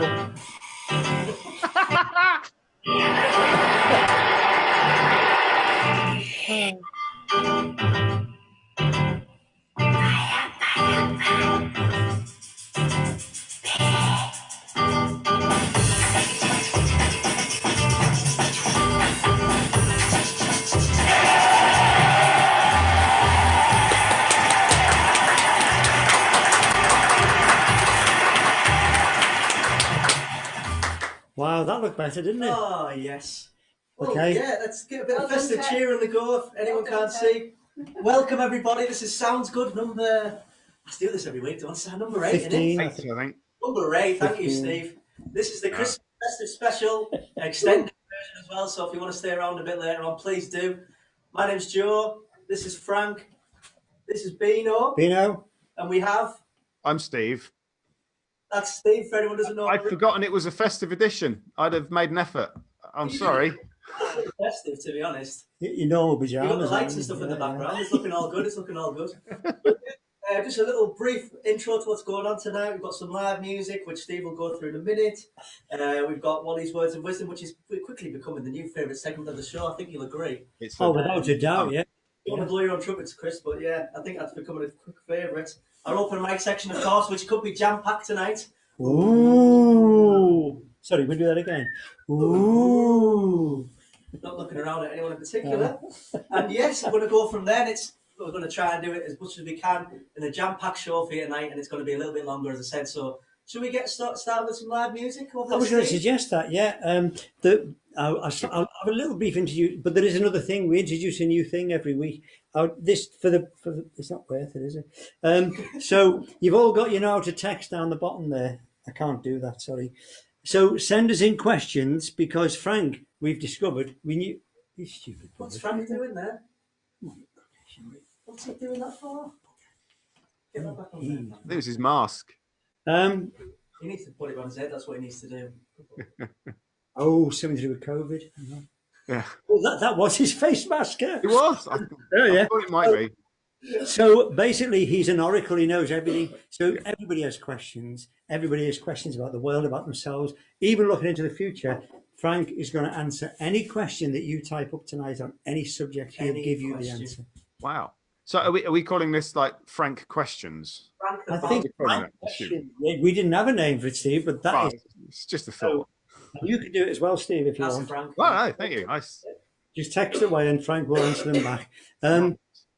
wonderful. Wow, that looked better, didn't it? Oh, yes. Well, Okay. yeah, let's get a bit of festive cheer on the go if anyone can't see. Welcome, everybody. This is Sounds Good number... I do this every week, don't I? Number 8, 15, isn't it? I think. Number 8, thank 15. you, Steve. This is the Christmas festive special, extended version as well, so if you want to stay around a bit later on, please do. My name's Joe. This is Frank. This is Bino. Bino. And we have... I'm Steve. That's Steve, for anyone who doesn't know. I'd forgotten it was a festive edition. I'd have made an effort. I'm sorry. Festive, to be honest. You know, You've got the lights and stuff in the background. It's looking all good. It's looking all good. Just a little brief intro to what's going on tonight. We've got some live music, which Steve will go through in a minute. We've got Wally's Words of Wisdom, which is quickly becoming the new favourite segment of the show. I think you'll agree. Without a doubt, yeah. You want to blow your own trumpets, Chris, but yeah, I think that's becoming a quick favourite. Our open mic section, of course, which could be jam-packed tonight. Ooh. Sorry, we'll do that again. Ooh. Not looking around at anyone in particular. And yes, I'm going to go from there. We're going to try and do it as much as we can in a jam-packed show for you tonight, and it's going to be a little bit longer, as I said. So, should we get started with some live music? I was going to suggest that, yeah. I'll have a little brief interview, but there is another thing. We introduce a new thing every week. It's not worth it, is it? So you've all got how to text down the bottom there. I can't do that, sorry. So send us in questions because Frank, we've discovered we knew. He's stupid. What's Frank doing there? What's he doing that for? Get that back on there. I think it was his mask. He needs to put it on his head. That's what he needs to do. Something to do with COVID. Yeah. Well, that was his face mask. It was. I thought it might be. So basically, he's an oracle. He knows everything. So everybody has questions. Everybody has questions about the world, about themselves, even looking into the future. Frank is going to answer any question that you type up tonight on any subject. He'll give you the answer. Wow. So are we calling this like Frank Questions? I think Frank Questions. We didn't have a name for it, Steve, but that is. It's just a thought. You could do it as well, Steve, if you want. Frank. Well, no, thank you. Nice. Just text away and Frank will answer them back.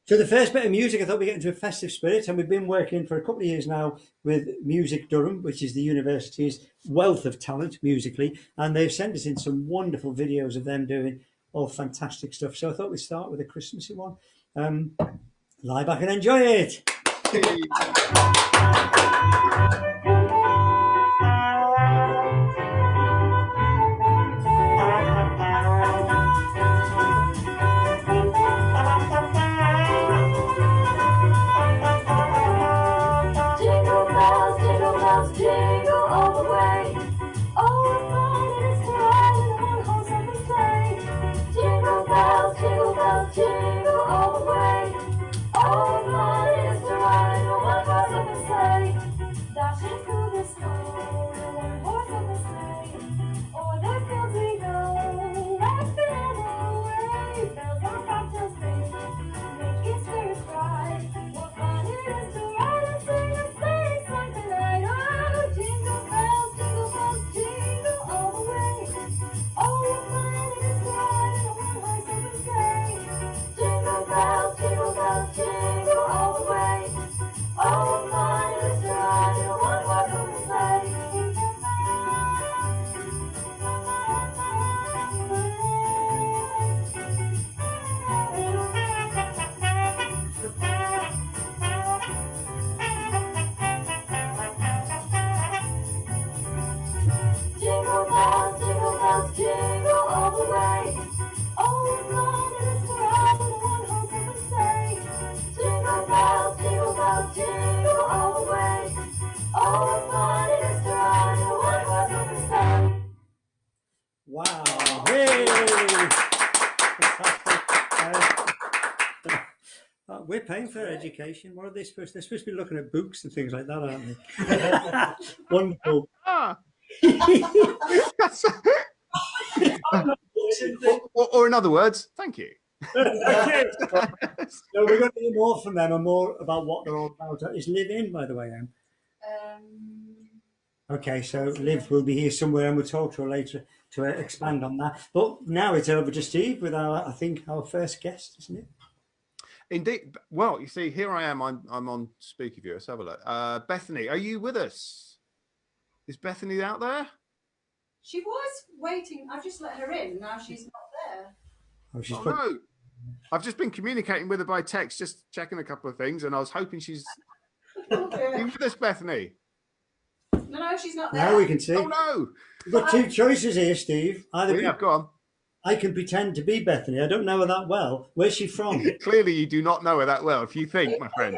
So the first bit of music, I thought we'd get into a festive spirit, and we've been working for a couple of years now with Music Durham, which is the university's wealth of talent musically, and they've sent us in some wonderful videos of them doing all fantastic stuff. So I thought we'd start with a Christmassy one. Lie back and enjoy it. Wow. Hey. We're paying for their education. What are they supposed to? They're supposed to be looking at books and things like that, aren't they? Wonderful. or in other words, thank you. Okay. So we're going to hear more from them and more about what they're all about. Is Liv in, by the way, Em? Okay, so Liv will be here somewhere and we'll talk to her later to expand on that. But now it's over to Steve with our, I think, our first guest, isn't it? Indeed. Well, you see, here I am. I'm on speaker view. Let's have a look. Bethany, are you with us? Is Bethany out there? She was waiting. I just let her in. Now she's not there. Oh, she's no. I've just been communicating with her by text, just checking a couple of things, and I was hoping she's you with us, Bethany. No, she's not there. Now we can see. Oh no! We've got two choices here, Steve. Either go on. I can pretend to be Bethany. I don't know her that well. Where's she from? Clearly, you do not know her that well. If you think, my friend.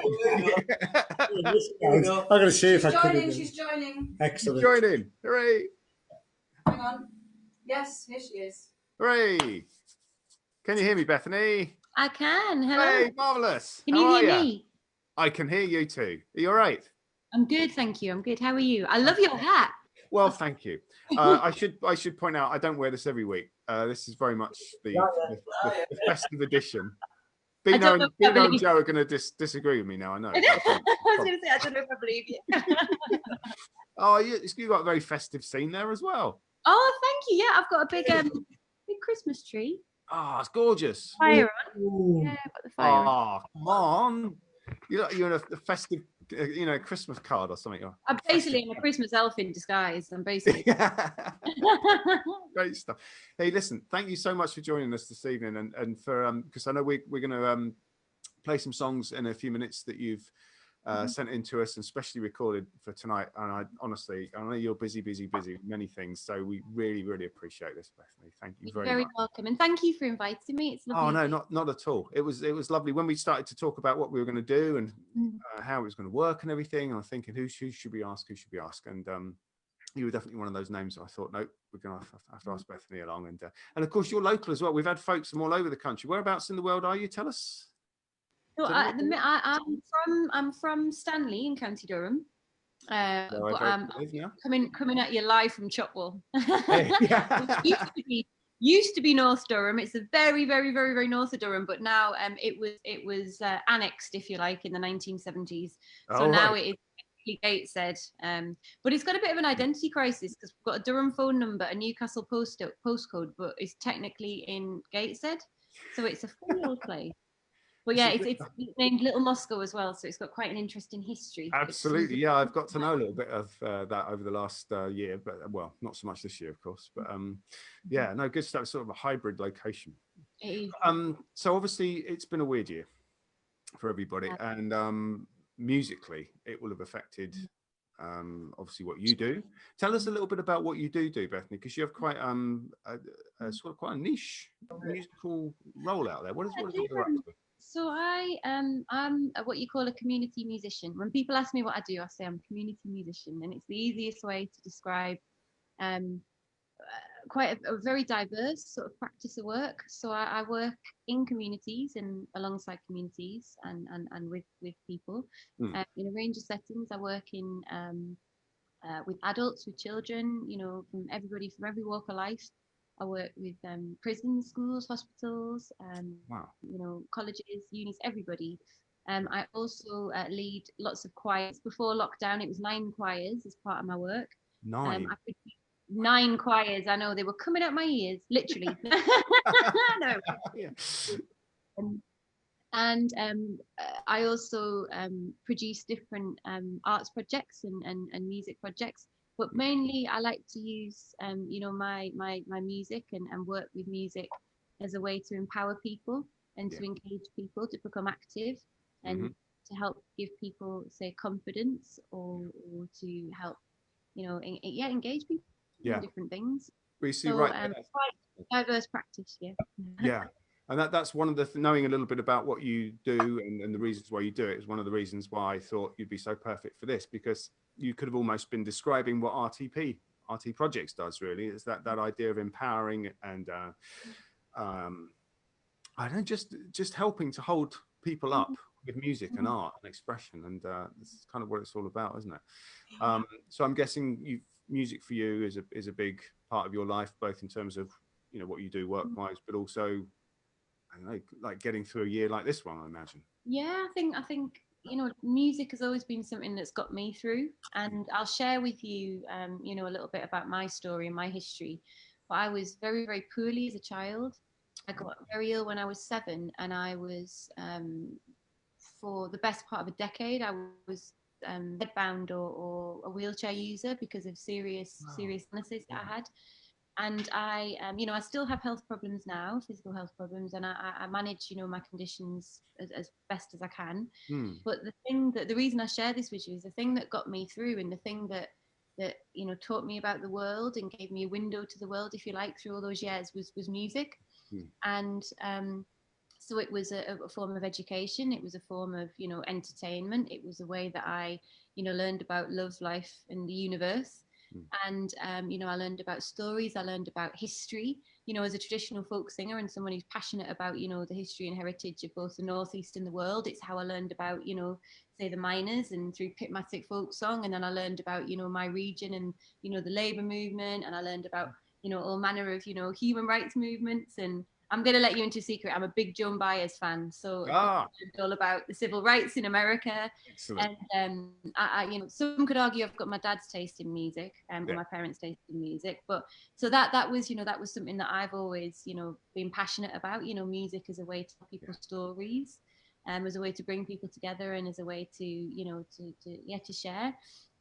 I'm going to see if I could. She's joining. Excellent. She's joining. Hooray! Hang on. Yes, here she is. Hooray! Can you hear me, Bethany? I can. Hello. Hey, marvelous. Can you hear me? I can hear you too. Are you all right? I'm good, thank you. I'm good. How are you? I love your hat. Well, thank you. I should point out I don't wear this every week. This is very much the festive edition. Bino and Joe are going to disagree with me now. I know. I was going to say I don't know if I believe you. Oh, you got a very festive scene there as well. Oh, thank you. Yeah, I've got a big Christmas tree. Oh, it's gorgeous. Fire on. Yeah, I've got the fire on. Oh, come on. You're in a festive, Christmas card or something. I'm basically a Christmas elf in disguise. I'm basically. Great stuff. Hey, listen, thank you so much for joining us this evening, and for because I know we're going to play some songs in a few minutes that you've sent in to us and specially recorded for tonight. And I know you're busy with many things, so we really, really appreciate this, Bethany. Thank you very much. Very welcome, and thank you for inviting me. It's lovely. Oh no, not at all. It was lovely when we started to talk about what we were going to do and how it was going to work and everything. And I'm thinking, who should we ask? And you were definitely one of those names that I thought, nope, we're going to have to ask Bethany along. And of course, you're local as well. We've had folks from all over the country. Whereabouts in the world are you? Tell us. So I'm from Stanley in County Durham, but I'm coming at you live from Chopwell. Used to be North Durham. It's a very, very, very, very north of Durham, but now it was annexed, if you like, in the 1970s. So now it is Gateshead, but it's got a bit of an identity crisis because we've got a Durham phone number, a Newcastle postcode, but it's technically in Gateshead, so it's a funny old place. But yeah, it's named Little Moscow as well, so it's got quite an interesting history. Absolutely, yeah. I've got to know a little bit of that over the last year, but not so much this year, of course. But yeah, no, good stuff. Sort of a hybrid location. So obviously, it's been a weird year for everybody, and musically, it will have affected obviously what you do. Tell us a little bit about what you do, Bethany, because you have quite sort of quite a niche musical role out there. What is it you're up to? So I'm what you call a community musician. When people ask me what I do, I say I'm a community musician, and it's the easiest way to describe quite a very diverse sort of practice of work. So I work in communities and alongside communities and with people in a range of settings. I work in with adults, with children, from everybody, from every walk of life. I work with prisons, schools, hospitals, colleges, unis, everybody. I also lead lots of choirs. Before lockdown, it was 9 choirs as part of my work. 9? I could 9 choirs. I know they were coming out my ears, literally. No. Yeah. And I also produce different arts projects and music projects. But mainly, I like to use, my music and work with music as a way to empower people and to engage people to become active and to help give people, say, confidence or to help, engage people in different things. We see so, quite diverse practice, yeah. Yeah. And that's one of the knowing a little bit about what you do and the reasons why you do it is one of the reasons why I thought you'd be so perfect for this, because you could have almost been describing what RT Projects does, really. Is that idea of empowering and I don't know, just helping to hold people up with music and art and expression, and this is kind of what it's all about, isn't it? So I'm guessing music for you is a big part of your life, both in terms of, you know, what you do work wise, but also, I don't know, like getting through a year like this one, I imagine. Yeah, I think you know, music has always been something that's got me through, and I'll share with you, you know, a little bit about my story and my history. But I was very, very poorly as a child. I got very ill when I was 7, and I was, for the best part of a decade, I was bedbound or a wheelchair user because of serious illnesses that I had. And I, you know, I still have health problems now, physical health problems, and I manage, you know, my conditions as best as I can. But the reason I share this with you is the thing that got me through, and the thing that you know, taught me about the world and gave me a window to the world, if you like, through all those years was music. And so it was a form of education. It was a form of, you know, entertainment. It was a way that I, you know, learned about love, life, and the universe. And you know, I learned about stories. I learned about history. You know, as a traditional folk singer and someone who's passionate about, you know, the history and heritage of both the Northeast and the world, it's how I learned about, you know, say the miners, and through Pitmatic folk song. And then I learned about, you know, my region and, you know, the labour movement. And I learned about, you know, all manner of, you know, human rights movements. And I'm going to let you into a secret. I'm a big Joan Baez fan. So it's all about the civil rights in America. Excellent. And you know, some could argue I've got my dad's taste in music, or my parents' taste in music. But so that was, you know, that was something that I've always, you know, been passionate about. You know, music as a way to tell people stories, as a way to bring people together, and as a way to, you know, to share.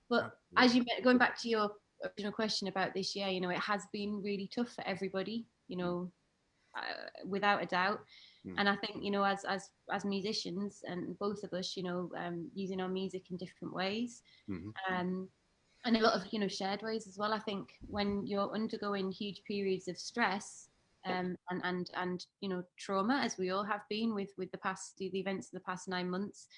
But as you going back to your original question about this year, you know, it has been really tough for everybody. You know. Without a doubt. And I think, you know, as musicians, and both of us, you know, using our music in different ways, and a lot of, you know, shared ways as well. I think when you're undergoing huge periods of stress, and you know, trauma, as we all have been with the events of the past 9 months,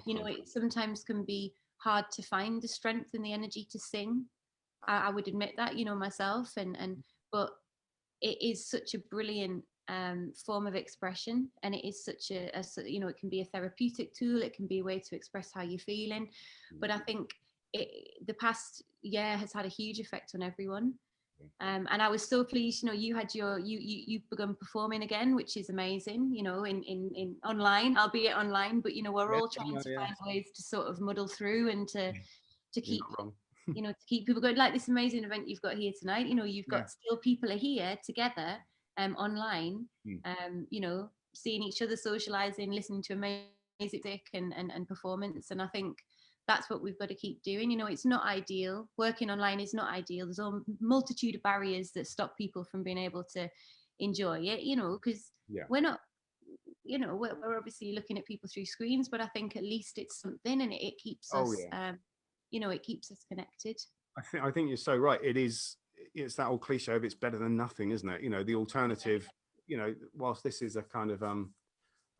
you know, it sometimes can be hard to find the strength and the energy to sing. I would admit that, you know, myself, but it is such a brilliant form of expression, and it is such a, you know, it can be a therapeutic tool. It can be a way to express how you're feeling. But I think the past year has had a huge effect on everyone. And I was so pleased, you know, you've begun performing again, which is amazing, you know, in online, albeit online, but, you know, we're all trying to find ways to sort of muddle through and to keep you know, to keep people going. Like this amazing event you've got here tonight, you know, you've got still people are here together online, you know, seeing each other, socializing, listening to amazing music and performance. And I think that's what we've got to keep doing. You know, it's not ideal. Working online is not ideal. There's a multitude of barriers that stop people from being able to enjoy it, you know, because we're not, you know, we're obviously looking at people through screens, but I think at least it's something, and it keeps us you know, it keeps us connected. I think you're so right. It's that old cliche of it's better than nothing, isn't it? You know, the alternative, you know, whilst this is a kind of a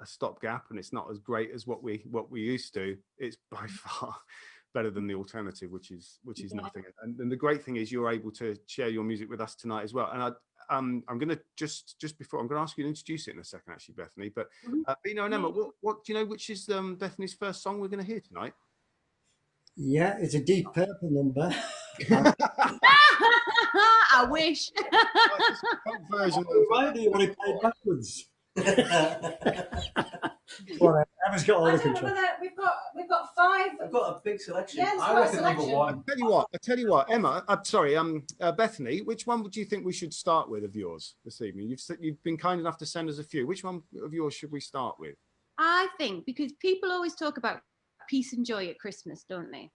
stopgap and it's not as great as what we used to, it's by far better than the alternative, which is nothing. And the great thing is you're able to share your music with us tonight as well. And I'm going to just before, I'm going to ask you to introduce it in a second, actually, Bethany. But Bino and Emma, what do you know? Which is Bethany's first song we're going to hear tonight? Yeah, it's a Deep Purple number. I wish. Version Why do you want to play backwards? Well, Emma's got all the control. We've got 5. I've got a big selection. Yes, I reckon number 1. I tell you what, Emma. I'm sorry, Bethany. Which one would you think we should start with of yours this evening? You've been kind enough to send us a few. Which one of yours should we start with? I think because people always talk about peace and joy at Christmas, don't they?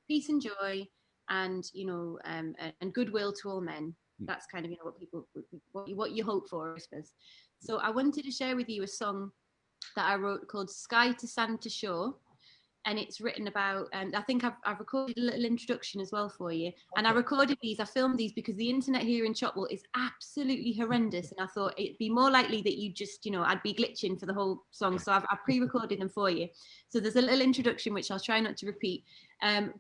Peace and joy, and you know, and goodwill to all men. That's kind of, you know, what people what you hope for at Christmas. So I wanted to share with you a song that I wrote called "Sky to Sand to Shore," and it's written about. I think I've recorded a little introduction as well for you. And I recorded these. I filmed these because the internet here in Chopwell is absolutely horrendous, and I thought it'd be more likely that you just, you know, I'd be glitching for the whole song. So I've pre-recorded them for you. So there's a little introduction which I'll try not to repeat.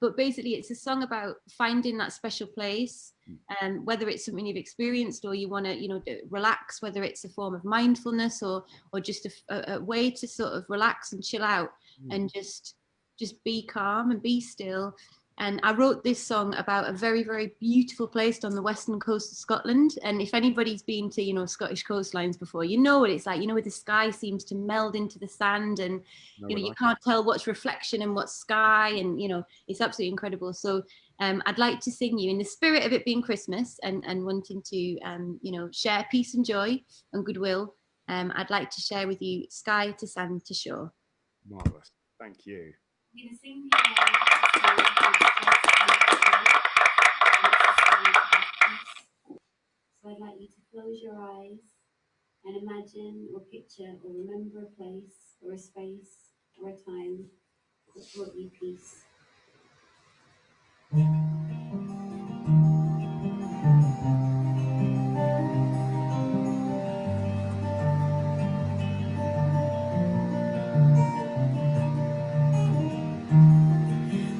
But basically, it's a song about finding that special place, and whether it's something you've experienced or you want to, you know, relax. Whether it's a form of mindfulness or just a way to sort of relax and chill out and just be calm and be still. And I wrote this song about a very, very beautiful place on the western coast of Scotland. And if anybody's been to, you know, Scottish coastlines before, you know what it's like, you know, where the sky seems to meld into the sand and, you know, you can't tell what's reflection and what's sky. And, you know, it's absolutely incredible. So I'd like to sing you in the spirit of it being Christmas and wanting to, you know, share peace and joy and goodwill. I'd like to share with you Sky to Sand to Shore. Marvellous. Thank you. I'm going to sing so I'd like you to close your eyes and imagine or picture or remember a place or a space or a time that brought you peace.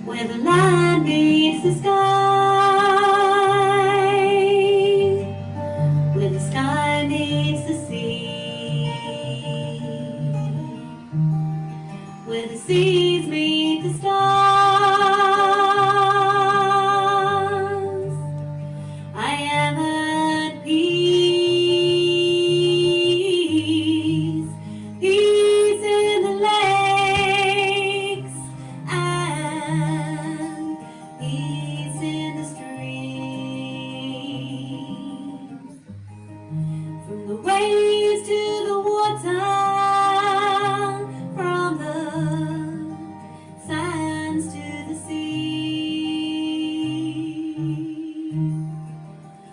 Where the land meets the sky, where the sky meets the sea, where the seas meet the stars, I am at peace, peace in the lakes and peace in the streams, from the waves to the water, from the sands to the sea.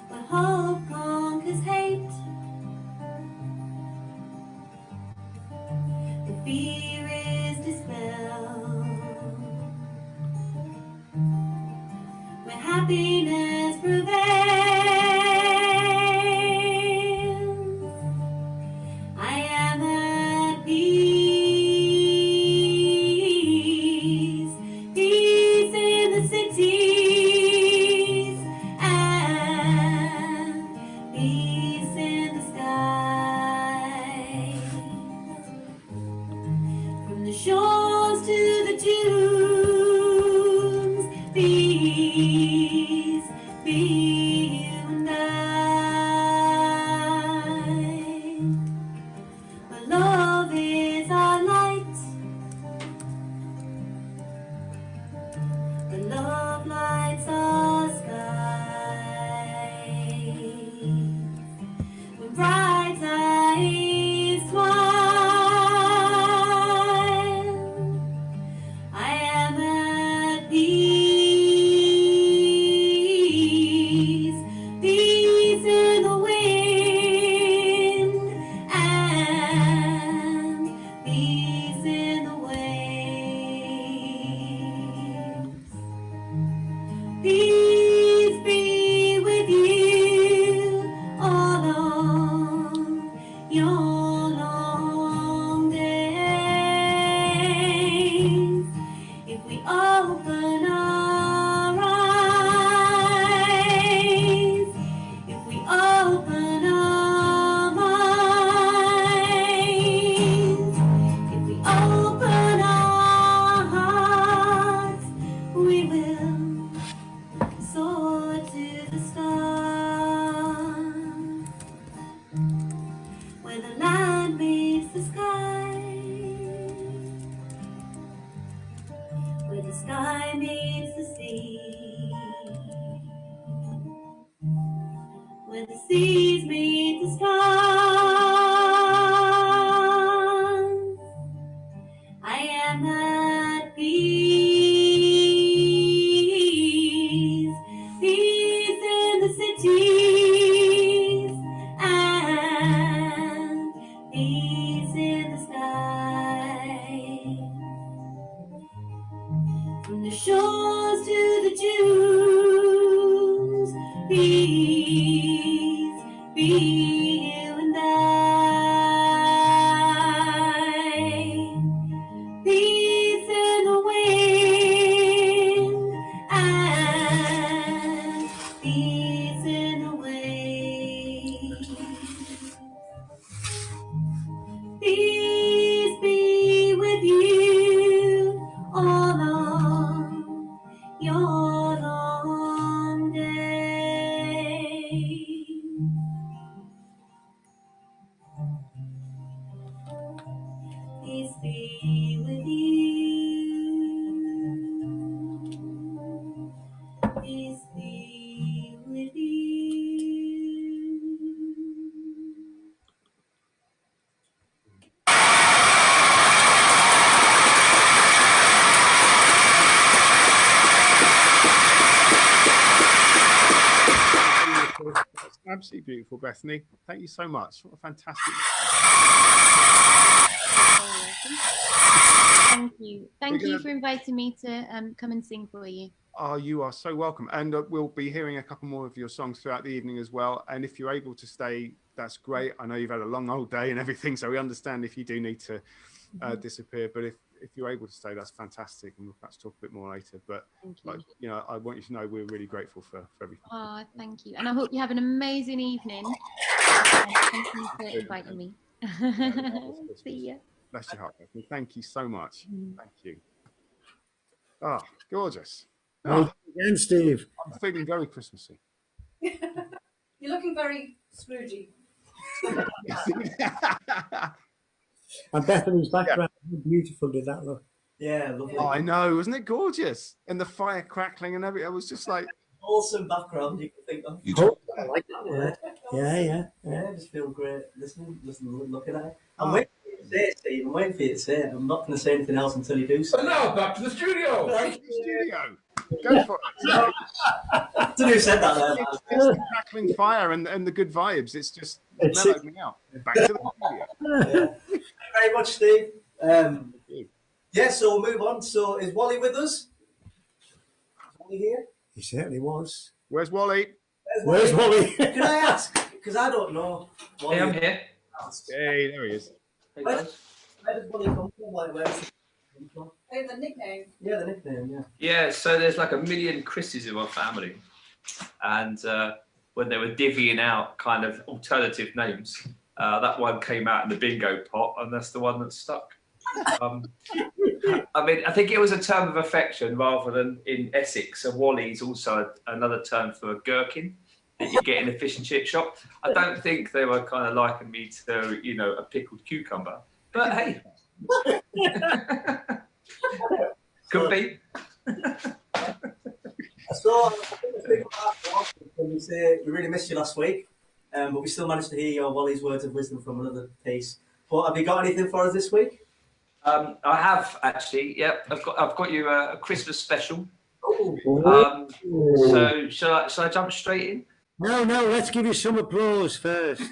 But hope conquers hate, the fear is dispelled, when happiness prevails, I am at peace, peace in the cities and peace in the sky, from the shores to the dunes, peace be you and I. But love is our light, but love lights our sky, when bright eyes smile, I am at peace, peace in the wind and peace in the waves. Peace be with you all on your long days. If we open our eyes, if we open our minds, if we open our hearts, we will soar to the stars, where the land meets the sky, where the sky meets the sea, where the seas meet the stars, I am at peace, peace in the cities and peace in the sky, from the shores to the dunes, peace be you and I. Peace in the wind and peace in the waves. Peace be with you all on your Absolutely beautiful, Bethany. Thank you so much. What a fantastic. Thank you. Thank you for inviting me to come and sing for you. Oh, you are so welcome. And we'll be hearing a couple more of your songs throughout the evening as well. And if you're able to stay, that's great. I know you've had a long old day and everything, so we understand if you do need to disappear. But if you're able to stay, that's fantastic. And we'll perhaps talk a bit more later. But I want you to know we're really grateful for everything. Oh, thank you. And I hope you have an amazing evening. Thank you for inviting me. See ya. Bless your heart, Bethany. Thank you so much. Thank you. Oh, gorgeous. Well, again, Steve. I'm feeling very Christmassy. You're looking very Scroogey. And Bethany's background, how beautiful did that look? Yeah, lovely. Oh, I know, wasn't it gorgeous? And the fire crackling and everything. It was just like Awesome background you can think of. I like that word. Yeah. I just feel great listening, looking at it. I'm waiting for you to say it, Steve. I'm waiting for you to say it. I'm not going to say anything else until you do so. And now back to the studio. back to the studio. Go for it. I don't know who said that there. It's the crackling fire and the good vibes. It's just mellowed me out. Back to the studio. Thank you very much, Steve. Yeah, so we'll move on. So is Wally with us? Is Wally here? He certainly was. Where's Wally? Where's Wally? Can I ask? Because I don't know. Wally. Hey, I'm here. Hey, there he is. Hey, Where guys. does Wally come from? Where's he come from? Oh, the nickname. Yeah, the nickname, yeah. Yeah, so there's like a million Chris's in my family. And when they were divvying out kind of alternative names, that one came out in the bingo pot, and that's the one that stuck. I mean, I think it was a term of affection rather than in Essex. So Wally is also another term for a gherkin that you get in a fish and chip shop. I don't think they were kind of liking me to, you know, a pickled cucumber. But hey, could be. So, when we say we really missed you last week, but we still managed to hear your Wally's words of wisdom from another piece. But have you got anything for us this week? I have actually. Yep, I've got you a Christmas special. So shall I jump straight in? No, let's give you some applause first.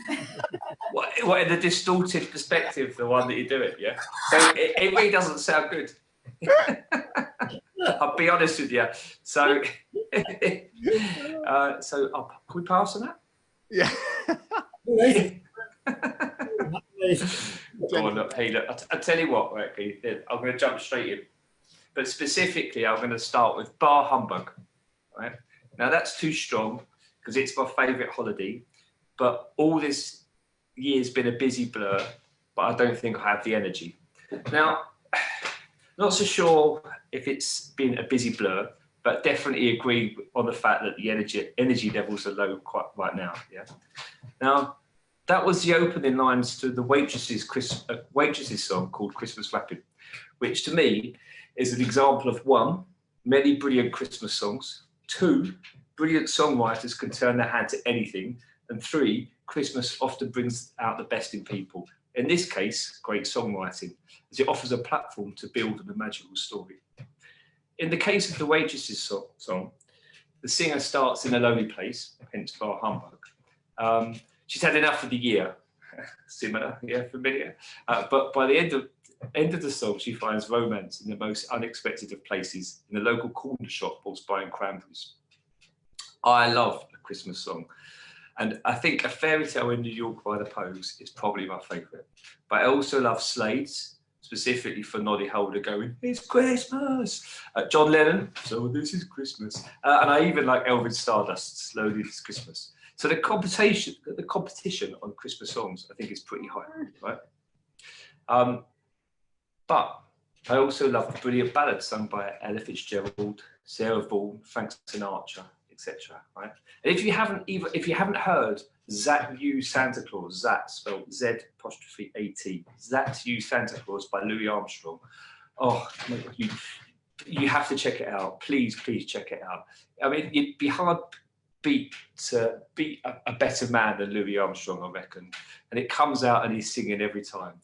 What in the distorted perspective, the one that you do it, yeah? So it really doesn't sound good. I'll be honest with you. So, can we pass on that? Yeah. Oh, look, hey, look, I tell you what, right, I'm going to jump straight in. But specifically, I'm going to start with Bar Humbug. Right? Now, that's too strong because it's my favourite holiday. But all this year's been a busy blur, but I don't think I have the energy. Now, not so sure if it's been a busy blur, but definitely agree on the fact that the energy levels are low quite right now. Yeah. Now, that was the opening lines to the Waitress's song called Christmas Wrapping, which to me is an example of one, many brilliant Christmas songs, two, brilliant songwriters can turn their hand to anything, and three, Christmas often brings out the best in people. In this case, great songwriting, as it offers a platform to build an imaginable story. In the case of the Waitress's song, the singer starts in a lonely place, hence Bar Humbug. She's had enough of the year, similar, yeah, familiar. But by the end of the song, she finds romance in the most unexpected of places, in the local corner shop whilst buying cranberries. I love a Christmas song. And I think A Fairy Tale in New York by the Pogues is probably my favourite. But I also love Slade's, specifically for Noddy Holder going, "It's Christmas." John Lennon, "So this is Christmas." And I even like Elvis Stardust, "Slowly It's Christmas." So the competition on Christmas songs, I think, is pretty high, right? But I also love the brilliant ballads sung by Ella Fitzgerald, Sarah Vaughan, Frank Sinatra, etc. Right? And if you haven't heard "That You Santa Claus," that spelled Z''AT, "That You Santa Claus" by Louis Armstrong, oh, you have to check it out. Please check it out. I mean, it'd be hard beat a better man than Louis Armstrong, I reckon. And it comes out and he's singing every time.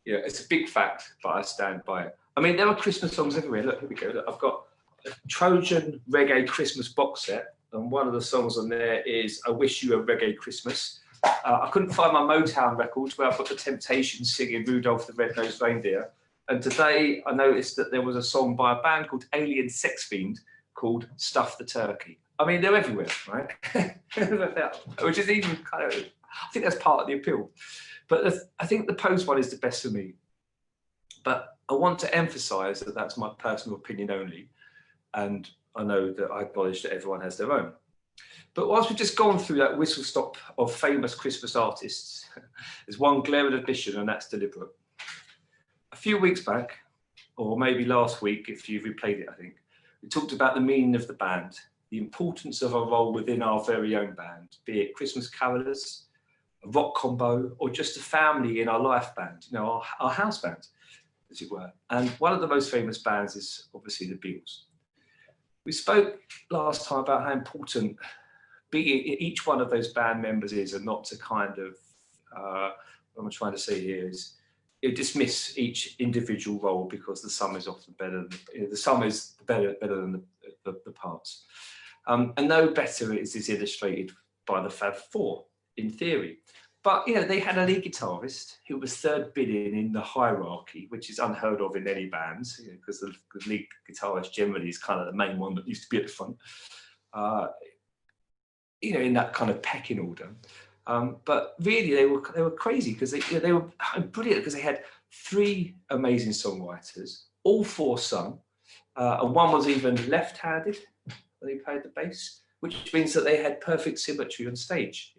Yeah, it's a big fact, but I stand by it. I mean, there are Christmas songs everywhere. Look, here we go. Look, I've got a Trojan reggae Christmas box set and one of the songs on there is I Wish You a Reggae Christmas. I couldn't find my Motown records where I've got the Temptations singing Rudolph the Red-Nosed Reindeer. And today I noticed that there was a song by a band called Alien Sex Fiend called Stuff the Turkey. I mean, they're everywhere, right? Which is even kind of, I think that's part of the appeal. But I think the Post one is the best for me. But I want to emphasize that that's my personal opinion only. And I know that I acknowledge that everyone has their own. But whilst we've just gone through that whistle stop of famous Christmas artists, there's one glaring admission, and that's deliberate. A few weeks back, or maybe last week, if you've replayed it, I think, we talked about the meaning of the band, the importance of our role within our very own band, be it Christmas carolers, a rock combo, or just a family in our life band, you know, our house band, as it were. And one of the most famous bands is obviously the Beatles. We spoke last time about how important each one of those band members is, and not to kind of, what I'm trying to say here is, dismiss each individual role because the sum is often better than, the sum is better than the parts. And no better is this illustrated by the Fab Four, in theory. But, you know, they had a lead guitarist who was third billing in the hierarchy, which is unheard of in any bands, you know, because the lead guitarist generally is kind of the main one that used to be at the front, you know, in that kind of pecking order. But really, they were crazy because they were brilliant because they had 3 amazing songwriters, all 4 sung, and one was even left-handed when he played the bass, which means that they had perfect symmetry on stage.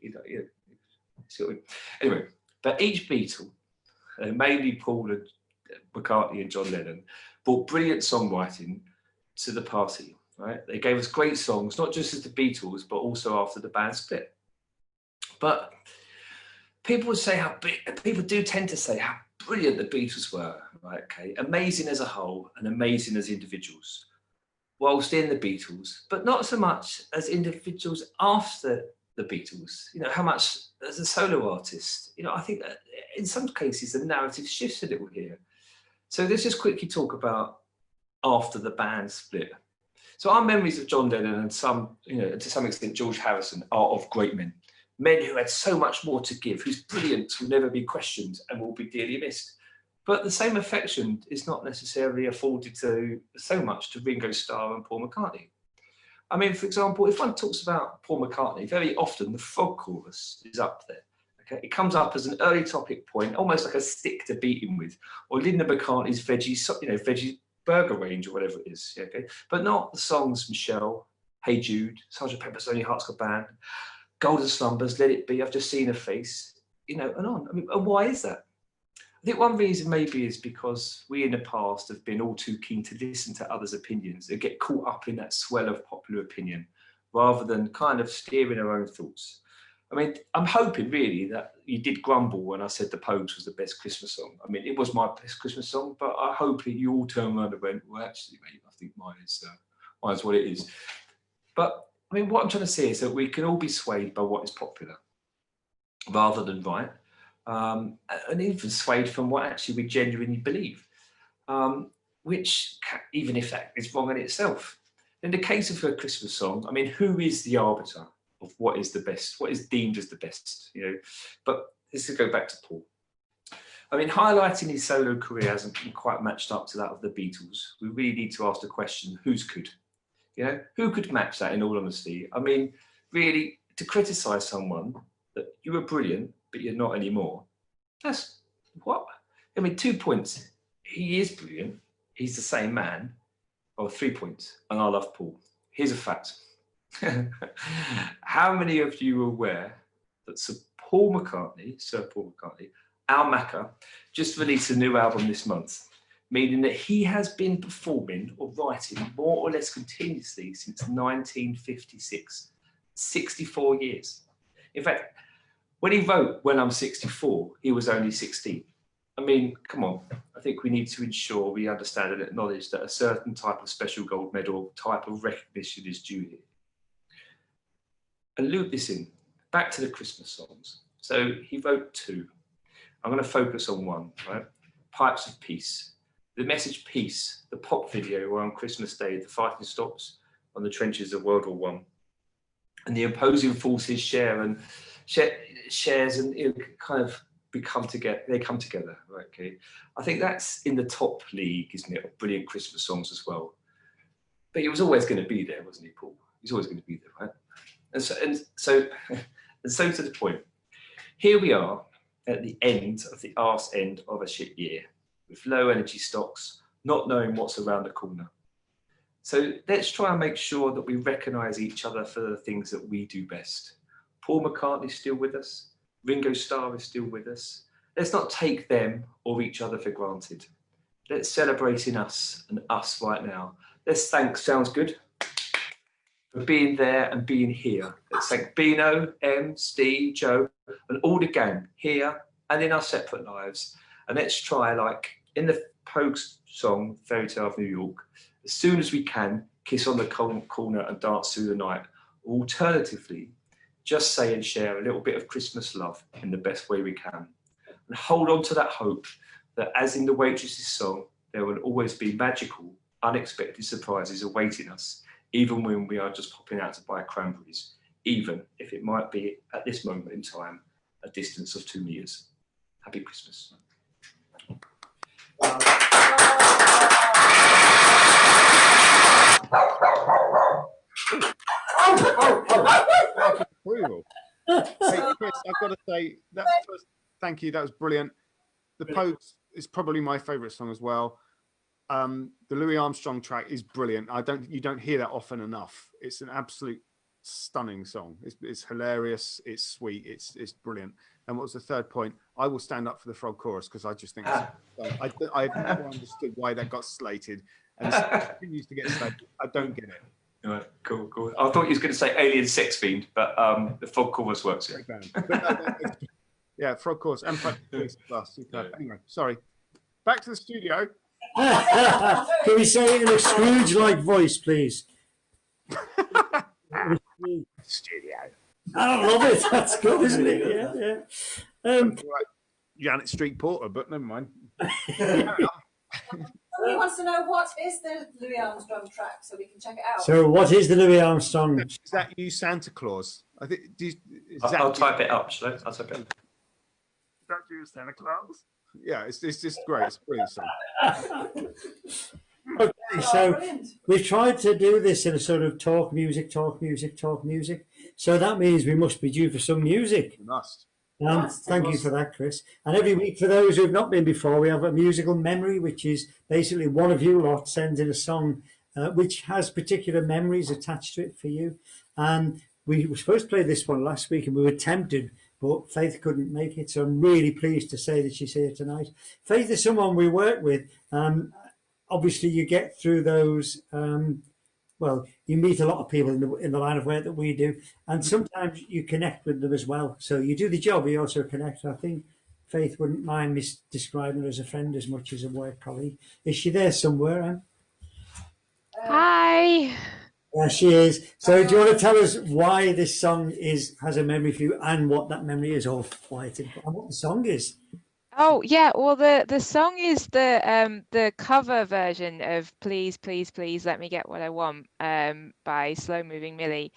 Anyway, but each Beatle, mainly Paul and McCartney and John Lennon, brought brilliant songwriting to the party. Right? They gave us great songs, not just as the Beatles, but also after the band split. But people do tend to say how brilliant the Beatles were, right? Okay, amazing as a whole and amazing as individuals, whilst in the Beatles, but not so much as individuals after the Beatles. You know, how much as a solo artist. You know, I think that in some cases the narrative shifts a little here. So let's just quickly talk about after the band split. So our memories of John Lennon and some, you know, to some extent George Harrison are of great men. Men who had so much more to give, whose brilliance will never be questioned and will be dearly missed. But the same affection is not necessarily afforded to so much to Ringo Starr and Paul McCartney. I mean, for example, if one talks about Paul McCartney, very often the frog chorus is up there. Okay? It comes up as an early topic point, almost like a stick to beat him with, or Linda McCartney's veggie burger range or whatever it is. Okay? But not the songs Michelle, Hey Jude, Sgt. Pepper's Lonely Hearts Club Band, Golden Slumbers, Let It Be, I've Just Seen Her Face, you know, and on. I mean, and why is that? I think one reason maybe is because we in the past have been all too keen to listen to others' opinions and get caught up in that swell of popular opinion rather than kind of steering our own thoughts. I mean, I'm hoping really that you did grumble when I said The Pogues was the best Christmas song. I mean, it was my best Christmas song, but I hope that you all turned around and went, well, actually, mate, I think mine's what it is. But I mean, what I'm trying to say is that we can all be swayed by what is popular rather than right, and even swayed from what actually we genuinely believe, which, even if that is wrong in itself. In the case of a Christmas song, I mean, who is the arbiter of what is the best, what is deemed as the best, you know? But this will go back to Paul. I mean, highlighting his solo career hasn't been quite matched up to that of the Beatles. We really need to ask the question, whose could? You know, who could match that in all honesty? I mean, really, to criticise someone that you were brilliant, but you're not anymore, that's what? I mean, 2 points. He is brilliant. He's the same man. Or 3 points. And I love Paul. Here's a fact. How many of you are aware that Sir Paul McCartney, Al Macca, just released a new album this month? Meaning that he has been performing or writing more or less continuously since 1956, 64 years. In fact, when he wrote When I'm 64, he was only 16. I mean, come on, I think we need to ensure we understand and acknowledge that a certain type of special gold medal type of recognition is due here. And loop this in, back to the Christmas songs. So he wrote 2. I'm going to focus on one, right? Pipes of Peace. The message Peace, the pop video where on Christmas Day the fighting stops on the trenches of World War I. and the opposing forces shares and kind of come together. They come together, right? Okay, I think that's in the top league, isn't it? Of brilliant Christmas songs as well. But he was always going to be there, wasn't he, Paul? He's always going to be there, right? And so to the point. Here we are at the end of the arse end of a shit year, with low energy stocks, not knowing what's around the corner. So let's try and make sure that we recognise each other for the things that we do best. Paul McCartney's still with us. Ringo Starr is still with us. Let's not take them or each other for granted. Let's celebrate in us and us right now. Let's thank Sounds Good for being there and being here. Let's thank Bino, Em, Steve, Joe, and all the gang here and in our separate lives. And let's try, like in the Pogues song, Fairy Tale of New York, as soon as we can, kiss on the corner and dance through the night. Alternatively, just say and share a little bit of Christmas love in the best way we can. And hold on to that hope that, as in the Waitress's song, there will always be magical, unexpected surprises awaiting us, even when we are just popping out to buy cranberries, even if it might be, at this moment in time, a distance of 2 meters. Happy Christmas. Approval. Hey, Chris, I've got to say that first, thank you. That was brilliant. The Pogues is probably my favourite song as well. The Louis Armstrong track is brilliant. You don't hear that often enough. It's an absolute stunning song. It's hilarious. It's sweet. It's brilliant. And what was the third point? I will stand up for the frog chorus because I just think I've never understood why that got slated and it continues to get slated. I don't get it. All right, cool. I thought you was going to say Alien Sex Fiend, but the frog chorus works. Yeah, frog chorus and plus. Anyway, sorry. Back to the studio. Can we say it in a Scrooge-like voice, please? Studio. I love it. That's good, isn't it? Yeah. Right. Janet Street Porter, but never mind. Somebody wants to know what is the Louis Armstrong track, so we can check it out. So, what is the Louis Armstrong? Is that you, Santa Claus? I think. I'll type it up. Shall I? I'll type it up. Is that you, Santa Claus? Yeah, it's just great. It's a brilliant song. Okay, so we've tried to do this in a sort of talk music. So that means we must be due for some music. We must. Thank you for that, Chris. And every week, for those who have not been before, we have a musical memory, which is basically one of you lot sends in a song which has particular memories attached to it for you. And we were supposed to play this one last week and we were tempted, but Faith couldn't make it. So I'm really pleased to say that she's here tonight. Faith is someone we work with. Obviously, you get through those. Well, you meet a lot of people in the line of work that we do, and sometimes you connect with them as well. So you do the job, you also connect. I think Faith wouldn't mind me describing her as a friend as much as a work colleague. Is she there somewhere, Anne? Hi. There she is. So do you want to tell us why this song has a memory for you and what that memory is, or why it's important, and what the song is? Oh yeah, well the song is the cover version of Please Please Please Let Me Get What I Want by Slow Moving Millie,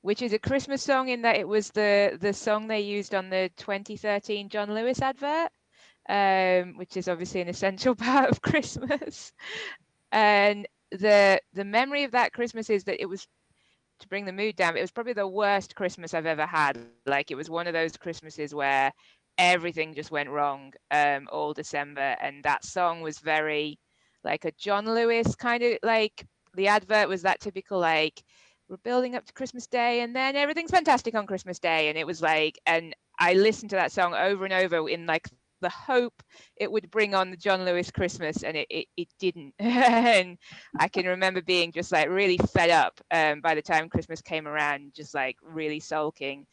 which is a Christmas song in that it was the song they used on the 2013 John Lewis advert, which is obviously an essential part of Christmas. And the memory of that Christmas is that it was, to bring the mood down, it was probably the worst Christmas I've ever had. Like, it was one of those Christmases where everything just went wrong all December, and that song was very like a John Lewis kind of, like, the advert was that typical, like, we're building up to Christmas Day and then everything's fantastic on Christmas Day. And it was like, and I listened to that song over and over in like the hope it would bring on the John Lewis Christmas, and it didn't. And I can remember being just like really fed up by the time Christmas came around, just like really sulking.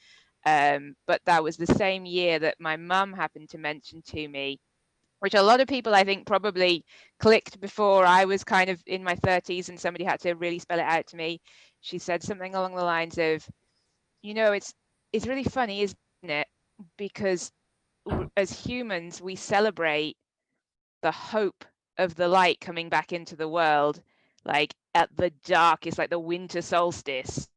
But that was the same year that my mum happened to mention to me, which a lot of people I think probably clicked before I was kind of in my 30s and somebody had to really spell it out to me. She said something along the lines of, you know, it's really funny, isn't it? Because as humans, we celebrate the hope of the light coming back into the world, like at the darkest, like the winter solstice.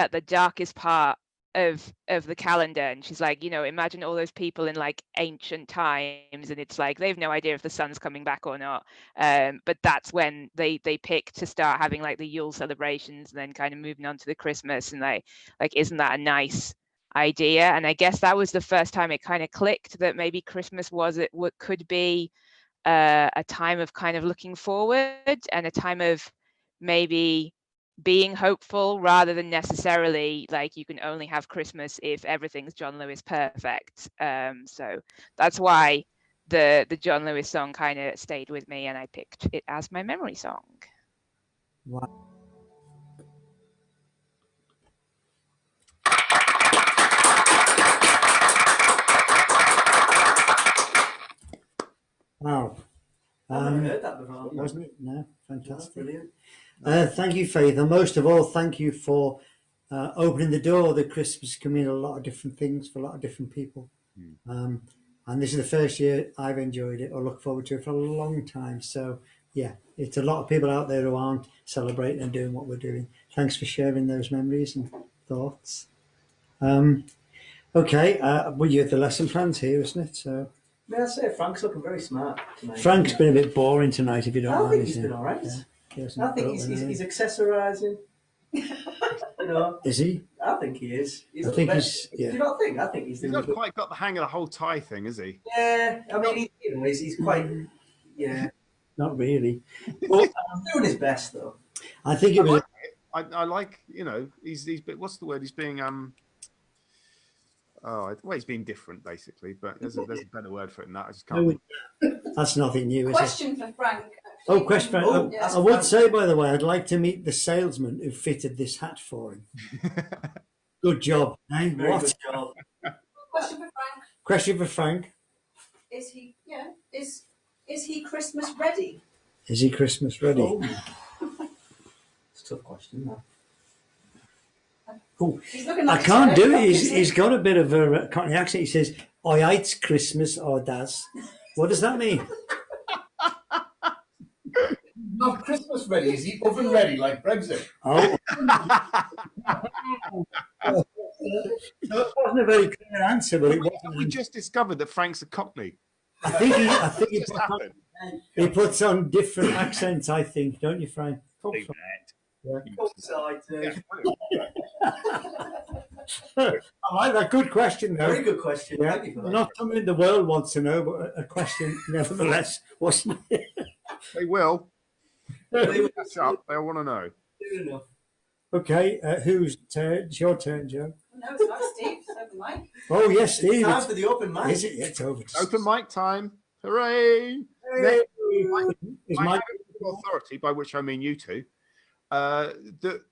at the darkest part of the calendar, and she's like, imagine all those people in like ancient times, and it's like they've no idea if the sun's coming back or not, but that's when they pick to start having like the Yule celebrations and then kind of moving on to the Christmas, and like isn't that a nice idea? And I guess that was the first time it kind of clicked that maybe Christmas could be a time of kind of looking forward and a time of maybe being hopeful, rather than necessarily like you can only have Christmas if everything's John Lewis perfect. So that's why the John Lewis song kind of stayed with me, and I picked it as my memory song. Wow. Wow. I've never heard that before. Wasn't it? No, fantastic. Brilliant. Thank you, Faith, and most of all, thank you for opening the door that Christmas can mean a lot of different things for a lot of different people. And this is the first year I've enjoyed it or look forward to it for a long time. So yeah, it's a lot of people out there who aren't celebrating and doing what we're doing. Thanks for sharing those memories and thoughts. Okay, well, you're the lesson plans here, isn't it? So May I say, Frank's looking very smart tonight. Frank's been a bit boring tonight, if you don't mind. I think he's been all right. Yeah, I think he's accessorising. Is he? I think he is. I think he's. Yeah. Do you not think? I think he's not quite got the hang of the whole tie thing, is he? Yeah, I mean, he's quite. Yeah. Not really. Well, he's doing his best though. I think it was. I like, he's what's the word? He's being he's being different basically, but there's a better word for it than that. I just can't. That's nothing new. Question for Frank. Oh, question. I would say, by the way, I'd like to meet the salesman who fitted this hat for him. Good job. Eh? Very good job. Question for Frank. Question for Frank. Is he? Yeah. Is he Christmas ready? Is he Christmas ready? Oh. It's a tough question, though. Oh, Like I can't do it. He's got a bit of a Cockney accent. He says, "I eats Christmas or does." What does that mean? Not Christmas ready. Is he oven ready like Brexit? Oh. That wasn't a very clear answer, but it wasn't. We just discovered that Frank's a Cockney. I think he puts on different accents. I think, don't you, Frank? Yeah. I like that. Good question, though. Very good question. Yeah. Thank you for that. Not something the world wants to know, but a question nevertheless, wasn't it? They will. Catch up. They'll want to know. Good enough. Okay, whose turn? It's your turn, Joe. No, it's not Steve. It's open mic. Oh, yes, Steve. It's time for the open mic. Is it? It's over. Open mic time. Hooray! Hey. Is I Mike... have authority, by which I mean you two, that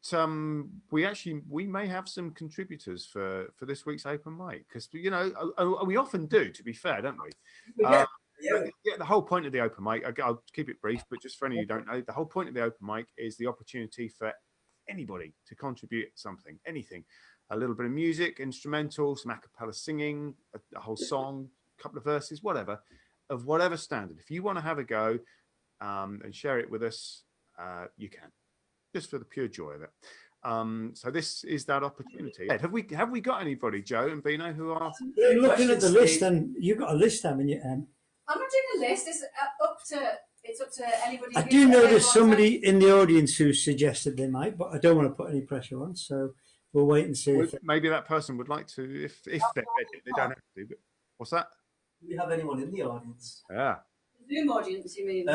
we may have some contributors for this week's open mic, because we often do, to be fair, don't we? Yeah, the whole point of the open mic, I'll keep it brief, but just for any who don't know, the whole point of the open mic is the opportunity for anybody to contribute something, anything, a little bit of music, instrumental, some a cappella singing, a whole song, a couple of verses, whatever, of whatever standard. If you want to have a go and share it with us, you can, just for the pure joy of it. So this is that opportunity. Ed, have we got anybody, Joe and Bino, who are looking at the list? And you've got a list, haven't you? I'm not doing a list. It's up to anybody. I do know there's somebody in the audience who suggested they might, but I don't want to put any pressure on, so we'll wait and see. Maybe that person would like to, if they're ready. They don't have to. But what's that? Do we have anyone in the audience? Yeah. Zoom audience, you mean?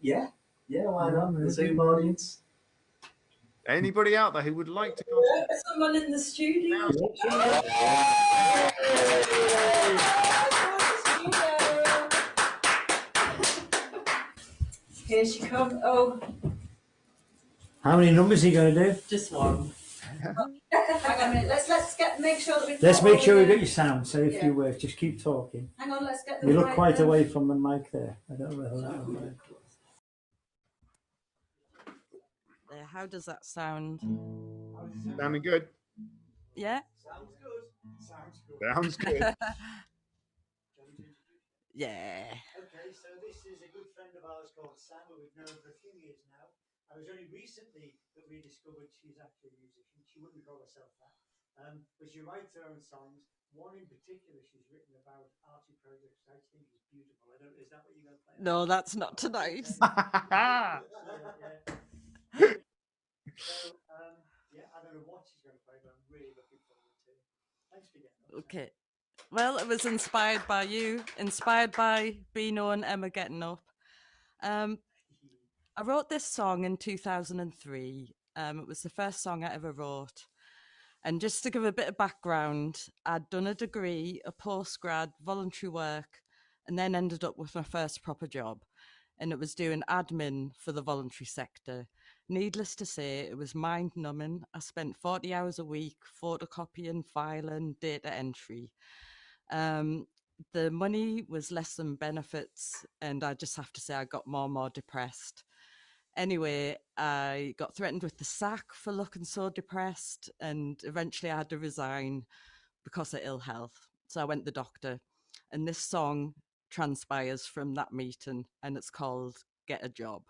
Yeah. Why not? The Zoom audience. Anybody out there who would like to contribute? Someone in the studio. Here she comes. Oh. How many numbers are you going to do? Just one. Hang on a minute. Let's make sure that we've. Let's make sure we get your sound. Say a few words. Just keep talking. Hang on. Let's get. You look quite away from the mic there. I don't know that one. There. How does that sound? Sounding good. Yeah. Sounds good. Sounds good. Yeah. Okay, so this is a good friend of ours called Sam, who we've known for a few years now. I was only recently that we discovered she's actually a musician. She wouldn't call herself that. But she writes her own songs. One in particular she's written about arty projects, I think is beautiful. I don't, is that what you're going to play? No, that's not tonight. So, yeah, I don't know what she's going to play, but I'm really looking forward to it. Thanks for getting up. Okay. Well, it was inspired by you, inspired by Bino and Emma getting up. I wrote this song in 2003. It was the first song I ever wrote. And just to give a bit of background, I'd done a degree, a postgrad, voluntary work, and then ended up with my first proper job. And it was doing admin for the voluntary sector. Needless to say, it was mind-numbing. I spent 40 hours a week photocopying, filing, data entry. The money was less than benefits, and I just have to say I got more and more depressed. Anyway, I got threatened with the sack for looking so depressed, and eventually I had to resign because of ill health. So I went to the doctor, and this song transpires from that meeting, and it's called Get a Job.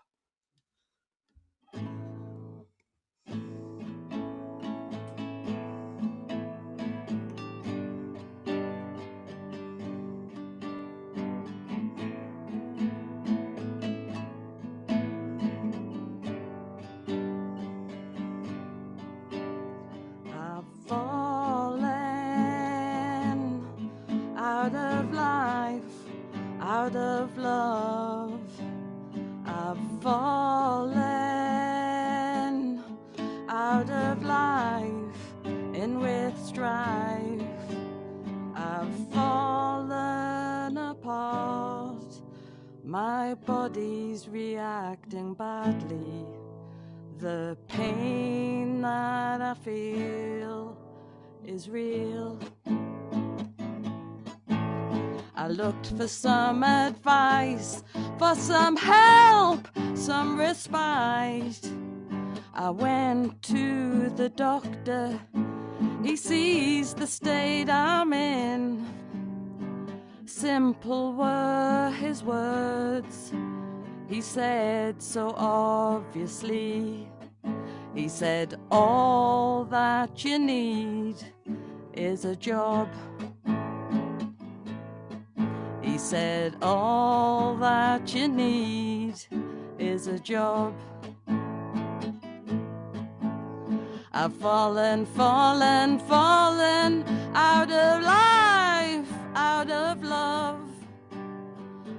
Out of love, I've fallen out of life, in with strife, I've fallen apart, my body's reacting badly, the pain that I feel is real. I looked for some advice, for some help, some respite. I went to the doctor, he sees the state I'm in. Simple were his words, he said so obviously. He said, all that you need is a job. He said, all that you need is a job. I've fallen, fallen, fallen out of life, out of love.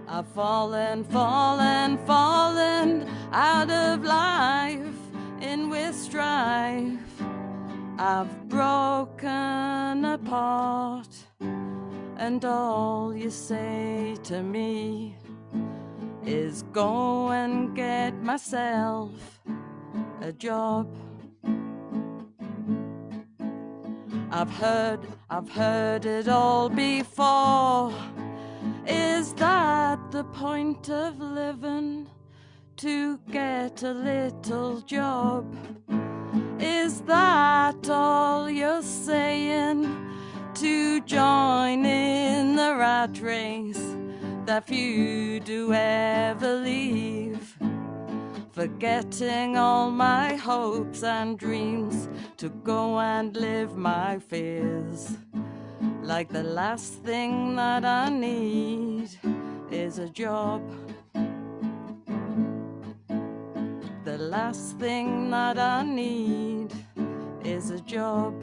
I've fallen, fallen, fallen out of life, in with strife. I've broken apart, and all you say to me is go and get myself a job. I've heard it all before. Is that the point of living? To get a little job? Is that all you're saying? To join in the rat race that few do ever leave, forgetting all my hopes and dreams to go and live my fears. Like the last thing that I need is a job. The last thing that I need is a job.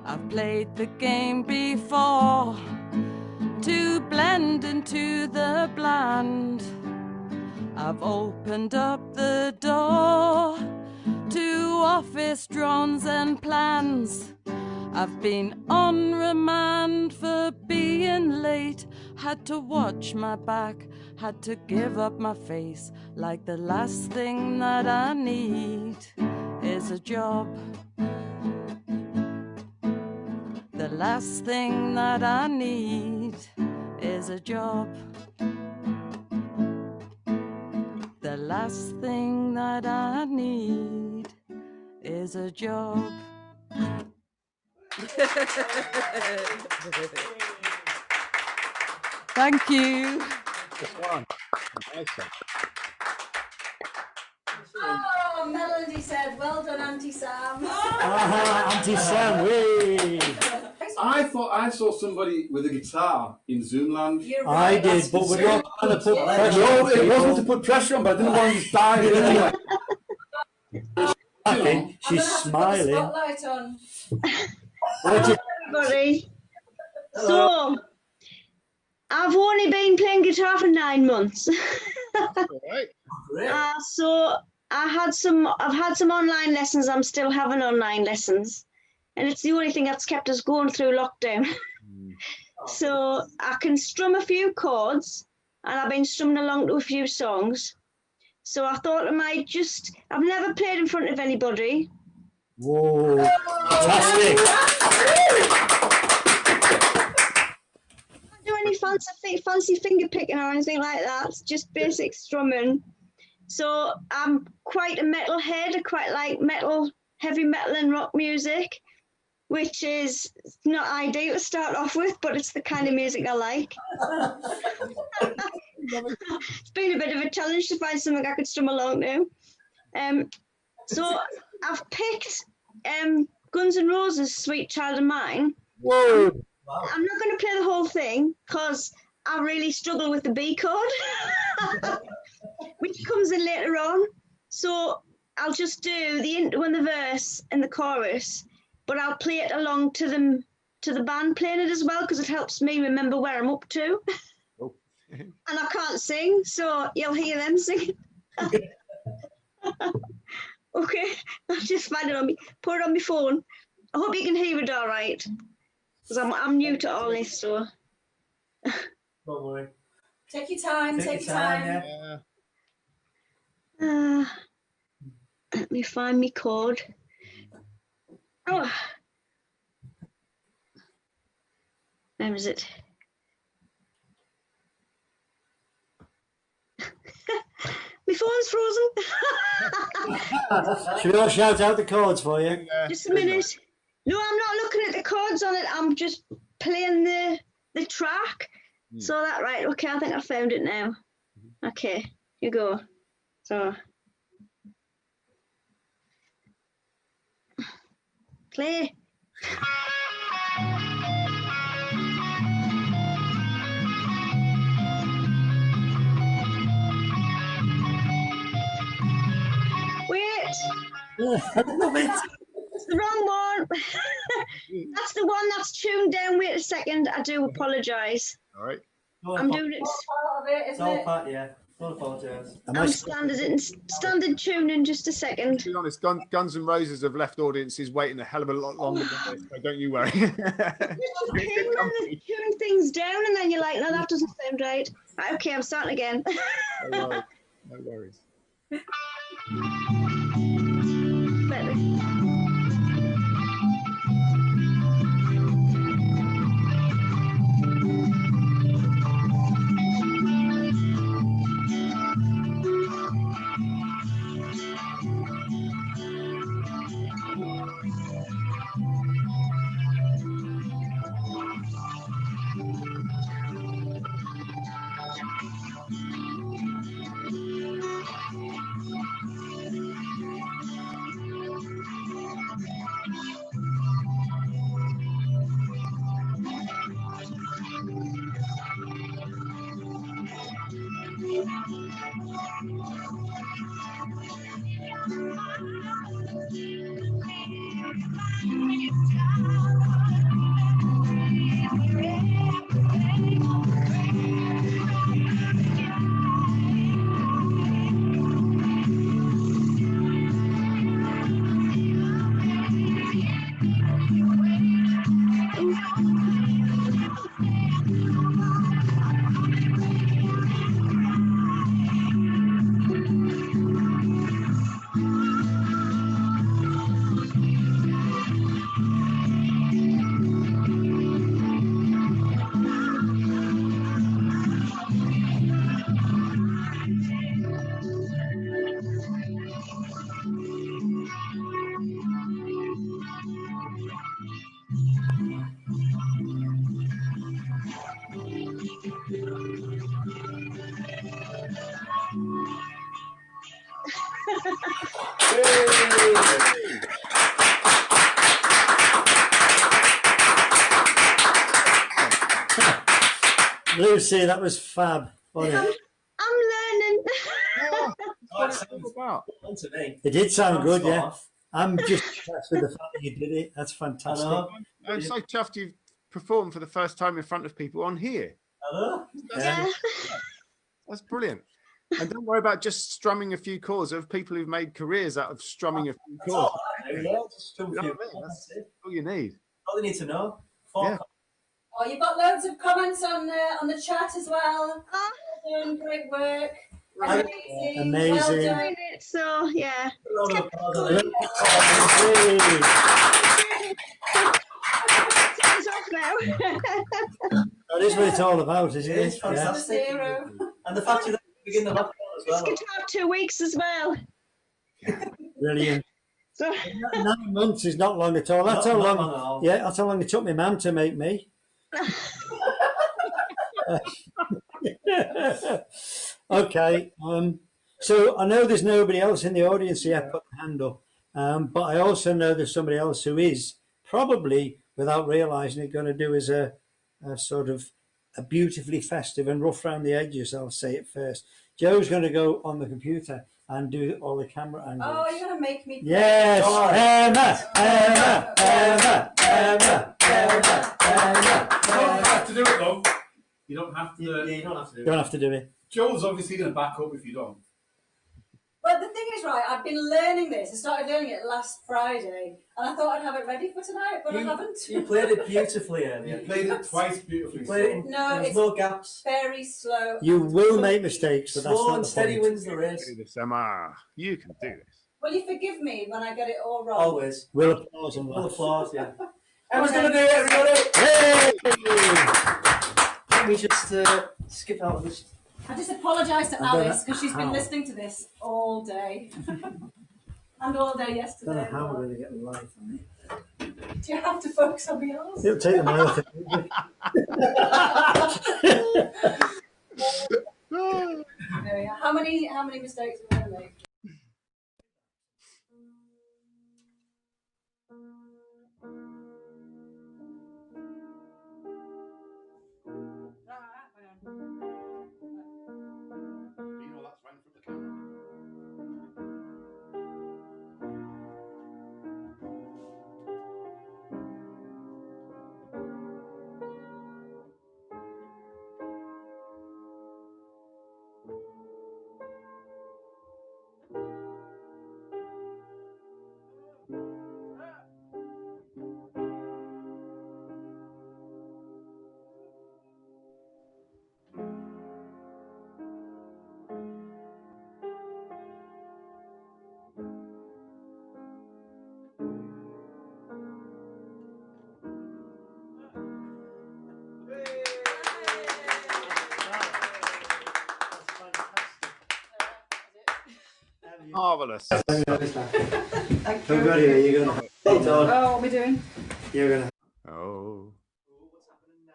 I've played the game before to blend into the bland. I've opened up the door to office drones and plans. I've been on remand for being late, had to watch my back, had to give up my face. Like the last thing that I need is a job. The last thing that I need is a job. The last thing that I need is a job. Thank you. This one. Awesome. Oh, Melody said, well done, Auntie Sam. Auntie Sam, wee! I thought I saw somebody with a guitar in Zoomland. I did, but we're not trying to put pressure No, on it wasn't to people. put pressure on, but I didn't want to die anyway. Okay, she's smiling. Spotlight on. Hello, everybody. So, I've only been playing guitar for 9 months. So I've had some online lessons. I'm still having online lessons, and it's the only thing that's kept us going through lockdown. So I can strum a few chords, and I've been strumming along to a few songs. So I thought I might I've never played in front of anybody. Whoa, fantastic. Do any fancy finger picking or anything like that. It's just basic strumming. So I'm quite a metalhead. I quite like heavy metal and rock music, which is not ideal to start off with, but it's the kind of music I like. It's been a bit of a challenge to find something I could strum along to. So I've picked Guns N' Roses' "Sweet Child of Mine." Whoa! Wow. I'm not going to play the whole thing because I really struggle with the B chord, which comes in later on. So I'll just do the intro and the verse and the chorus, but I'll play it along to the band playing it as well because it helps me remember where I'm up to. Oh. And I can't sing, so you'll hear them sing. Okay, I'll just find it put it on my phone. I hope you can hear it all right. Because I'm new to all this, so. Don't worry. Take your time, take your time. Yeah. Let me find my chord. Oh. Where is it? My phone's frozen. Should we all shout out the chords for you? Just a minute. No, I'm not looking at the chords on it. I'm just playing the track. So that right. Okay, I think I found it now. Okay, you go. So play. Wait. It's the wrong one. That's the one that's tuned down. Wait a second. I do apologise. All right. I'm doing it. It's all part, yeah. Don't apologise. I'm standard tuning. Just a second. To be honest, Guns N' Roses have left audiences waiting a hell of a lot longer than this, so don't you worry. Tune things down, and then you're like, no, that doesn't sound right. Right, okay, I'm starting again. No worries. No worries. Lucy, that was fab. Wasn't it? I'm learning. It did sound good, yeah. I'm just impressed with the fact that you did it. That's fantastic. I'm so chuffed you've performed for the first time in front of people on here. That's brilliant. And don't worry about just strumming a few chords. There are people who've made careers out of strumming a few chords. Just strum a few chords. That's all you need. All they need to know. Oh, you've got loads of comments on the chat as well. Well done, great work. Amazing. Well done. So yeah. That is what it's all about, isn't it? It's fantastic. And the fact that you begin the lockdown as well. It's going to have 2 weeks as well. Brilliant. So 9 months is not long at all. That's how long. Yeah, that's how long it took my mum to make me. Okay. So I know there's nobody else in the audience yet put the hand up, but I also know there's somebody else who is probably, without realising it, going to do as a sort of a beautifully festive and rough around the edges. I'll say it first. Joe's going to go on the computer and do all the camera angles. Oh, you're going to make me. Yes, Emma. You don't have to do it though. You don't have to. Yeah, you don't have to do it. Don't have to do it. Joel's obviously going to back up if you don't. But the thing is, right, I've been learning this. I started learning it last Friday, and I thought I'd have it ready for tonight, but I haven't. You played it beautifully earlier. You played it twice beautifully. There's no gaps. Very slow. You will make mistakes, but that's slow not and the steady point. wins the race. Do this, Emma. You can do this. Will you forgive me when I get it all wrong? Always. We'll applause and We'll laugh. applause, yeah. Emma's going to do it, everybody! Let me just skip out of this. I just apologise to Alice because she's been listening to this all day. And all day I yesterday. don't know how we're going to get live on it. Do you have to focus on me else? It'll take the mile off the There we are. How many mistakes are we going to make? Marvellous. Thank you. You're going to. Oh, what are we doing? You're going to. Oh.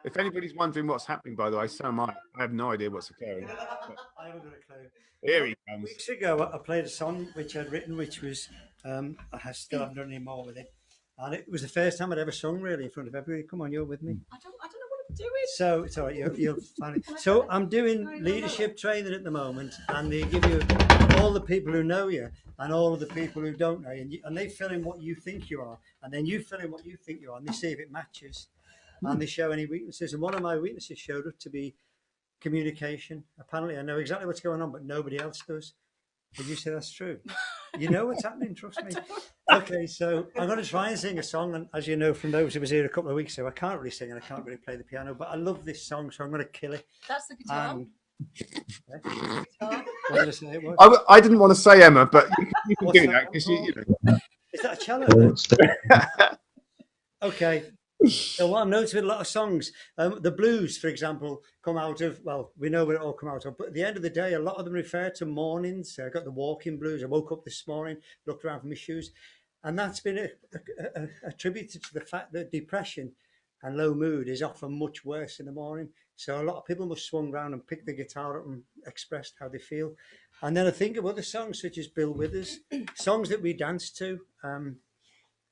If anybody's wondering what's happening, by the way, so am I. I have no idea what's occurring. I haven't got a clue. Here he comes. Weeks ago, I played a song which I'd written, which was, I still haven't done any more with it. And it was the first time I'd ever sung really in front of everybody. Come on, you're with me. I don't know what I'm doing. So it's all right, you'll find it. So I'm doing leadership training at the moment, and they give you all the people who know you and all of the people who don't know you, and they fill in what you think you are, and then you fill in what you think you are, and they see if it matches, and they show any weaknesses. And one of my weaknesses showed up to be communication. Apparently, I know exactly what's going on, but nobody else does. Would you say that's true? You know what's happening, trust me. Okay, so I'm going to try and sing a song, and as you know from those who was here a couple of weeks ago, I can't really sing and I can't really play the piano, but I love this song, so I'm going to kill it. That's the guitar. And, what did I say it was? I didn't want to say Emma, but you can do that because you know. Is that a cello? Okay. So what I've noticed with a lot of songs, the blues, for example, come out of, well, we know where it all come out of, but at the end of the day, a lot of them refer to mornings. I got the walking blues. I woke up this morning, looked around for my shoes, and that's been attributed to the fact that depression and low mood is often much worse in the morning. So a lot of people must swung round and pick the guitar up and express how they feel. And then I think of other songs such as Bill Withers, songs that we dance to.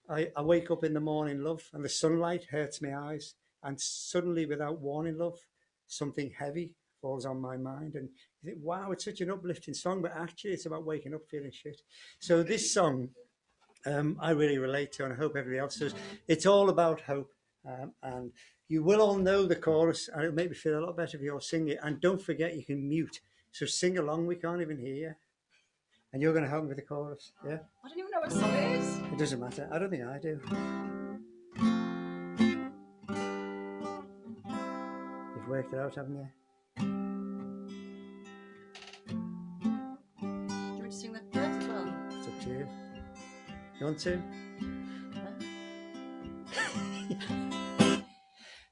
I wake up in the morning, love, and the sunlight hurts my eyes. And suddenly, without warning, love, something heavy falls on my mind. And you think, wow, it's such an uplifting song, but actually it's about waking up feeling shit. So this song, I really relate to, and I hope everybody else does. It's all about hope. And you will all know the chorus, and it'll make me feel a lot better if you all sing it. And don't forget, you can mute. So sing along, we can't even hear you. And you're going to help me with the chorus, yeah? I don't even know what song it is. It doesn't matter. I don't think I do. You've worked it out, haven't you? Do you want to sing the verse as well? It's up to you. You want to?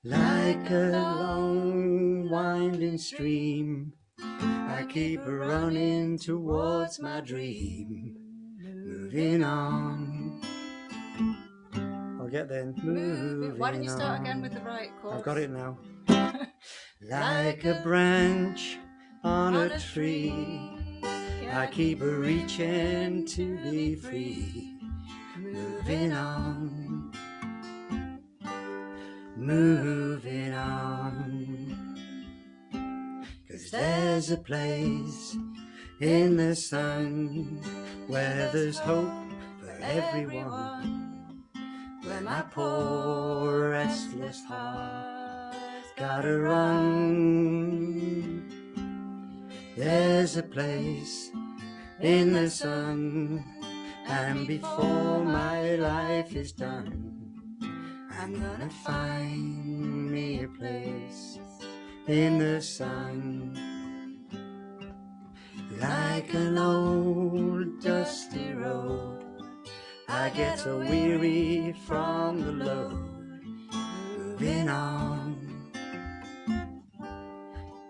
Like a long winding stream, I keep running towards my dream, moving on. I'll get there. Moving Why don't you start on. again with the right chorus? I've got it now. Like a branch on a tree, I keep reaching to be free, moving on, moving on. 'Cause there's a place in the sun where there's hope for everyone, where my poor restless heart's gotta run. There's a place in the sun, and before my life is done, I'm gonna find me a place in the sun. Like an old dusty road, I get so weary from the load, moving on,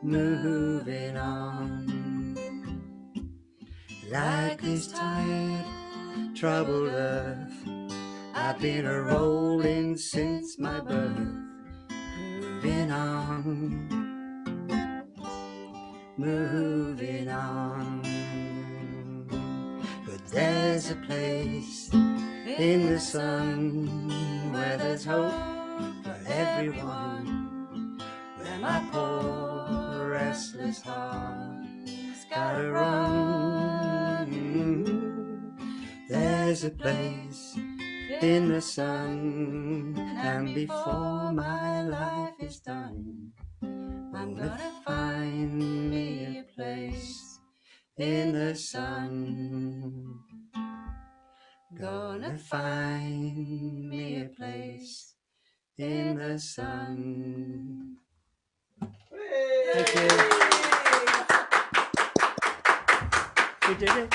moving on. Like this tired, troubled earth, I've been a-rolling since my birth, moving on, moving on. But there's a place in the sun where there's hope for everyone, where my poor restless heart's gotta run. There's a place in the sun, and before my life is done, I'm gonna find me a place in the sun. Gonna find me a place in the sun. Thank you. We did it.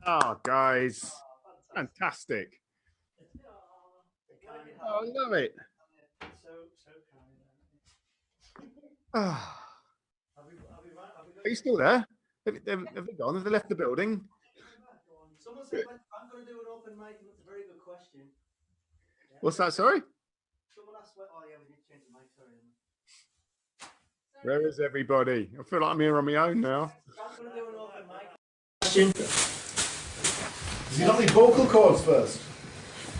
Oh, guys, fantastic. Oh, I love it. Oh. Are you still there? Have they gone? Have they left the building? Someone said, I'm going to do an open mic, and that's a very good question. Yeah. What's that, sorry? Someone asked, oh yeah, we need to change the mic, sorry. Where is everybody? I feel like I'm here on my own now. I'm going to do an open mic. Question. Has he got any vocal cords first?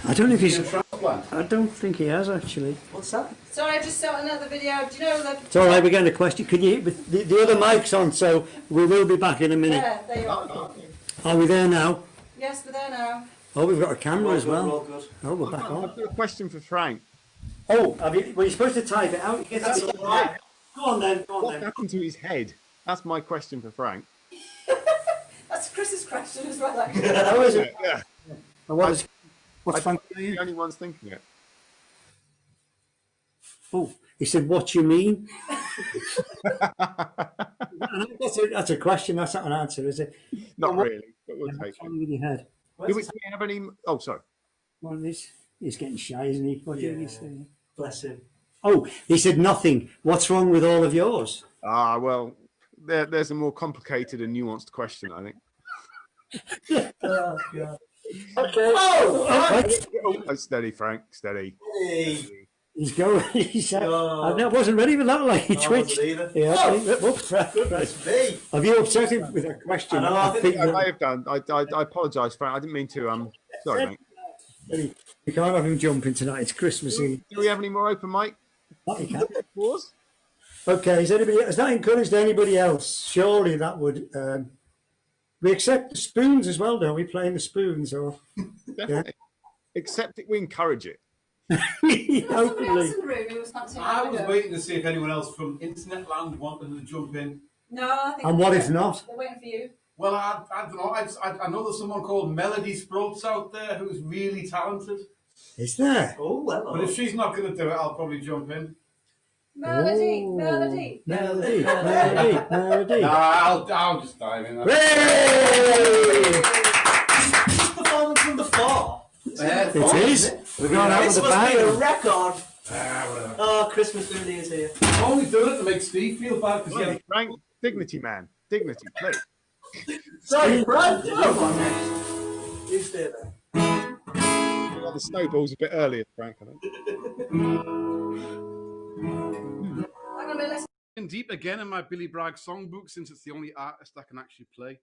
I don't know if he's. Transplant. I don't think he has actually. What's that? Sorry, I just saw another video. Do you know the... It's all right. We're getting a question. Can you? The other mic's on, so we will be back in a minute. Yeah, there you are. Are we there now? Yes, we're there now. Oh, we've got a camera as well. We're all good. Oh, we're back on. I've got a question for Frank. Oh, well, you're supposed to type it out. You get That's to all right. Go on then. Go on What then. happened to his head? That's my question for Frank. That's Chris's question as well, actually. How is it? Yeah. And what's Frank I'm saying? the only one's thinking it. Oh, he said, "What you mean?" That's a question. That's not an answer, is it? Not really, but we'll take What's it. wrong with your head? Do we have any? Oh, sorry. Well, he's getting shy, isn't he? What did he say? Bless him. Oh, he said nothing. What's wrong with all of yours? Ah, well, there's a more complicated and nuanced question, I think. Oh, God. Okay. Oh, steady, Frank. Steady. Hey. He's going. No. I wasn't ready for that. Like he I twitched. wasn't either. Yeah. Goodness me. Have you upset him with a question? I know, I think I may have done. I apologise, Frank. I didn't mean to. Sorry, mate. You can't have him jumping tonight. It's Christmas Eve. Do we have any more open mic? Pause. Okay. Has that encouraged anybody else? Surely that would. We accept the spoons as well, don't we? Playing the spoons, or Definitely. Except we encourage it. Hopefully. I was waiting to see if anyone else from Internet Land wanted to jump in. No, I think. And what if not? They're waiting for you. Well, I don't know. I know there's someone called Melody Sprouts out there who's really talented. Is there? Oh, well. But if she's not going to do it, I'll probably jump in. Melody. Melody. Nah, I'll just dive in. Performance number 4. It is. We're going out with This the must be a bang. record. Whatever. Oh, Christmas foodie is here. I'm only doing it to make Steve feel bad because Hey, Frank, dignity, man. Dignity, please. Sorry, Brad. Come on next. You stay there. The snowball's a bit earlier, Frank. I think. I'm deep again in my Billy Bragg songbook since it's the only artist I can actually play.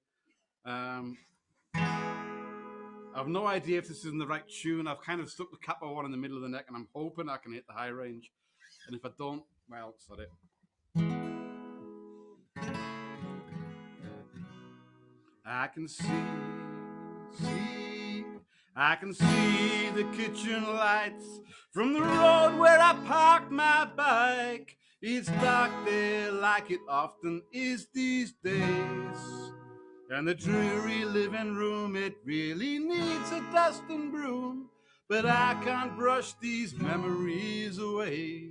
I've no idea if this is in the right tune. I've kind of stuck the capo one in the middle of the neck, and I'm hoping I can hit the high range. And if I don't, well, it's not it. I can see the kitchen lights from the road where I parked my bike. It's dark there like it often is these days. And the dreary living room, it really needs a dust and broom. But I can't brush these memories away.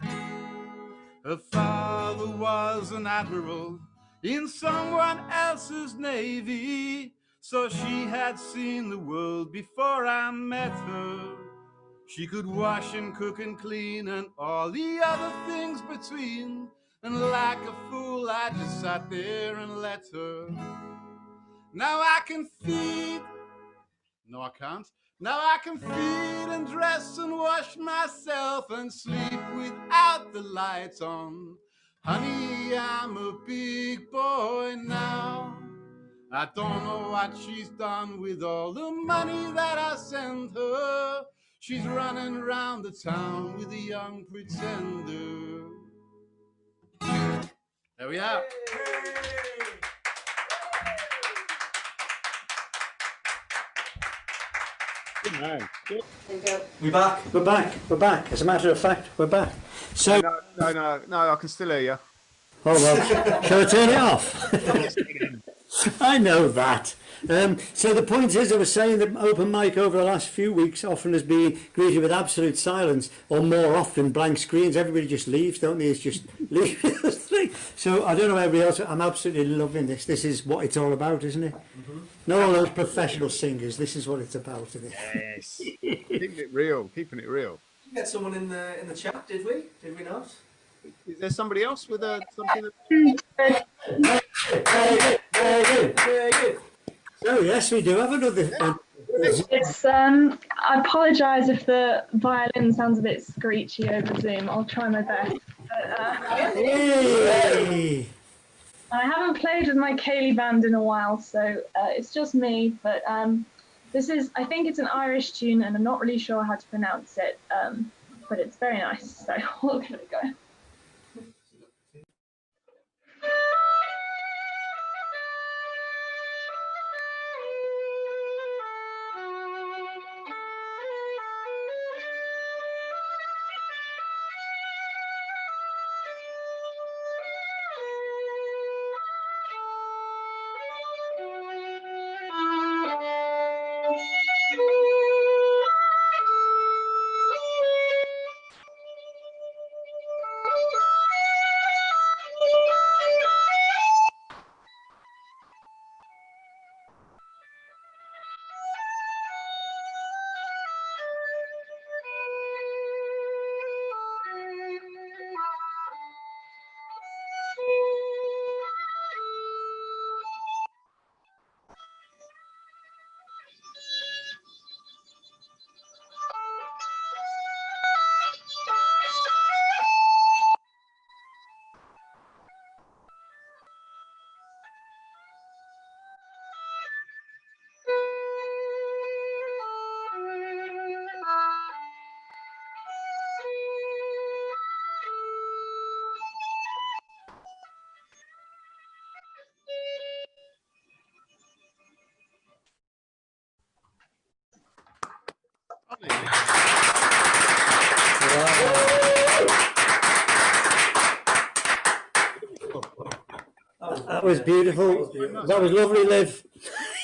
Her father was an admiral in someone else's navy, so she had seen the world before I met her. She could wash and cook and clean and all the other things between. And like a fool, I just sat there and let her. Now I can feed. No, I can't. Now I can feed and dress and wash myself and sleep without the lights on. Honey, I'm a big boy now. I don't know what she's done with all the money that I sent her. She's running around the town with a young pretender. There we are. Good man. Good. We're back. We're back. We're back. As a matter of fact, we're back. So. No, I can still hear you. Oh, well, shall I turn it off? I know that. So the point is, I was saying that open mic over the last few weeks often has been greeted with absolute silence, or more often blank screens. Everybody just leaves, don't they? It's just leave. So I don't know everybody else. I'm absolutely loving this. This is what it's all about, isn't it? Mm-hmm. Not all those professional singers. This is what it's about, isn't it? Yes. Keeping it real. Keeping it real. We get someone in the chat, did we? Did we not? Is there somebody else with something? Very good. So yes, we do have another. It's I apologise if the violin sounds a bit screechy over Zoom. I'll try my best. But, Hey! I haven't played with my Kaylee band in a while, so it's just me. But this is, I think it's an Irish tune, and I'm not really sure how to pronounce it. But it's very nice, so we'll give it a go. That was beautiful. That was lovely, Liv.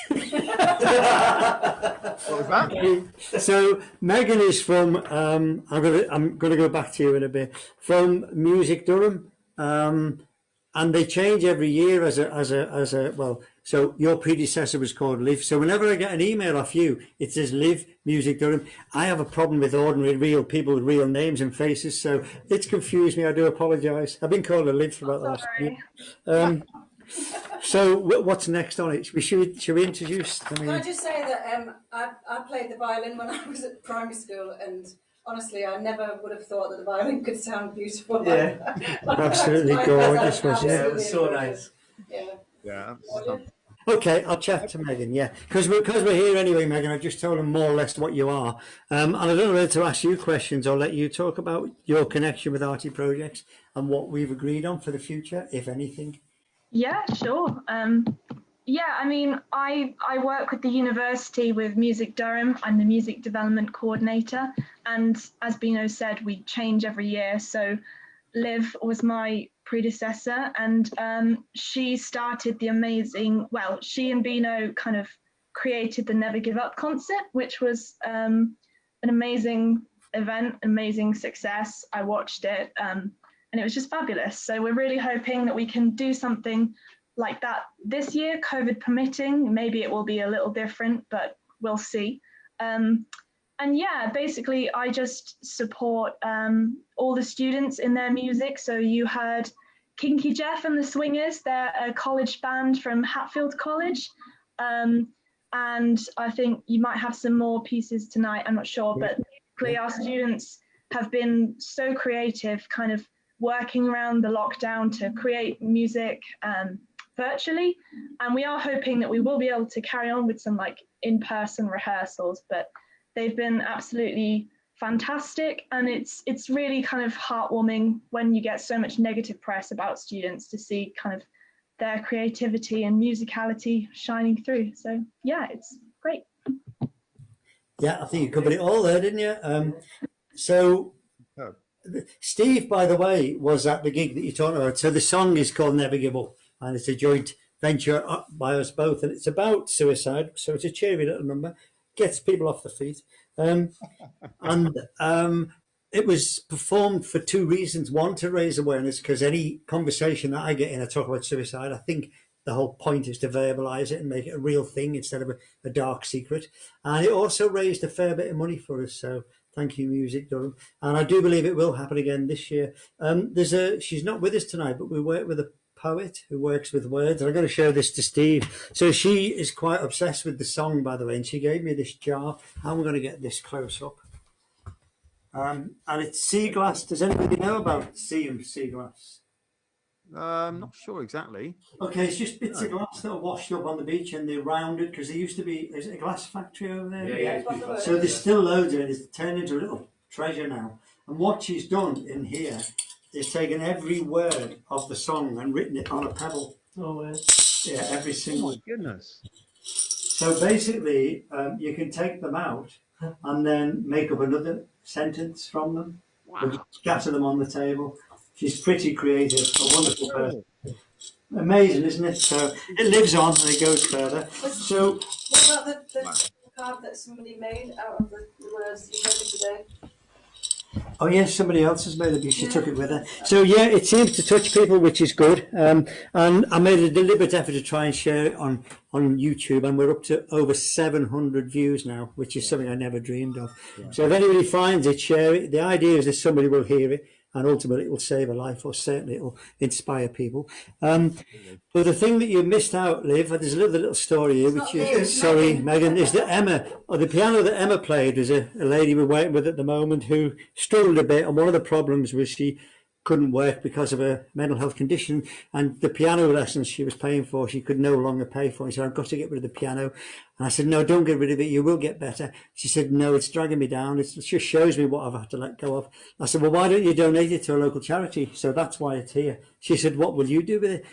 What was that? So Megan is from I'm gonna go back to you in a bit, from Music Durham, and they change every year as a well. So your predecessor was called Liv. So whenever I get an email off you, it says Liv Music Durham. I have a problem with ordinary real people with real names and faces, so it's confused me. I do apologise. I've been called a Liv for about the last year. So what's next on it? Should we introduce? Can I just say that I played the violin when I was at primary school, and honestly, I never would have thought that the violin could sound beautiful. Yeah, absolutely gorgeous, wasn't it? Yeah, it was so nice. Yeah. Yeah. Okay, I'll chat to Megan. Yeah, because we're here anyway, Megan. I just told them more or less what you are, and I don't know whether to ask you questions or let you talk about your connection with Arty Projects and what we've agreed on for the future, if anything. Yeah, sure. Yeah, I mean, I work with the university with Music Durham. I'm the music development coordinator, and as Bino said, we change every year. So Liv was my predecessor, and she started the amazing, well, she and Bino kind of created the Never Give Up concert, which was an amazing event, amazing success. I watched it, and it was just fabulous. So we're really hoping that we can do something like that this year, COVID permitting. Maybe it will be a little different, but we'll see. And yeah, basically I just support all the students in their music. So you heard Kinky Jeff and the Swingers. They're a college band from Hatfield College. And I think you might have some more pieces tonight, I'm not sure, but basically our students have been so creative, kind of working around the lockdown to create music virtually. And we are hoping that we will be able to carry on with some like in-person rehearsals, but they've been absolutely fantastic. And it's really kind of heartwarming when you get so much negative press about students to see kind of their creativity and musicality shining through. So yeah, it's great. Yeah, I think you covered it all there, didn't you? Steve, by the way, was at the gig that you're talking about. So the song is called Never Give Up, and it's a joint venture by us both, and it's about suicide. So it's a cheery little number, gets people off their feet. It was performed for two reasons. One, to raise awareness, because any conversation that I get in, I talk about suicide. I think the whole point is to verbalise it and make it a real thing instead of a dark secret. And it also raised a fair bit of money for us. So thank you, Music Durham. And I do believe it will happen again this year. She's not with us tonight, but we work with a poet who works with words. And I'm going to show this to Steve. So she is quite obsessed with the song, by the way, and she gave me this jar. I'm going to get this close up. And it's sea glass. Does anybody know about sea glass? I'm not sure exactly. Okay, it's just bits of glass that are washed up on the beach and they're rounded because there used to be, is it a glass factory over there? Yeah. So there's still loads of it. It's turned into a little treasure now. And what she's done in here is taken every word of the song and written it on a pebble. Oh, yeah, every single. Oh my goodness. So basically, you can take them out and then make up another sentence from them. Wow. Scatter them on the table. She's pretty creative, a wonderful person. Amazing, isn't it? So it lives on and it goes further. So what about the card that somebody made out of the words you heard today? Oh yes, somebody else has made it. She took it with her. So yeah, it seems to touch people, which is good. And I made a deliberate effort to try and share it on YouTube, and we're up to over 700 views now, which is something I never dreamed of. Yeah. So if anybody finds it, share it. The idea is that somebody will hear it, and ultimately it will save a life, or certainly it will inspire people. But the thing that you missed out, Liv, there's a little story here, which is, sorry, Megan, is that Emma, or the piano that Emma played, is a lady we're working with at the moment who struggled a bit, and one of the problems was she couldn't work because of a mental health condition, and the piano lessons she was paying for, she could no longer pay for. She said, I've got to get rid of the piano. And I said, no, don't get rid of it. You will get better. She said, no, it's dragging me down. It just shows me what I've had to let go of. I said, well, why don't you donate it to a local charity? So that's why it's here. She said, what will you do with it?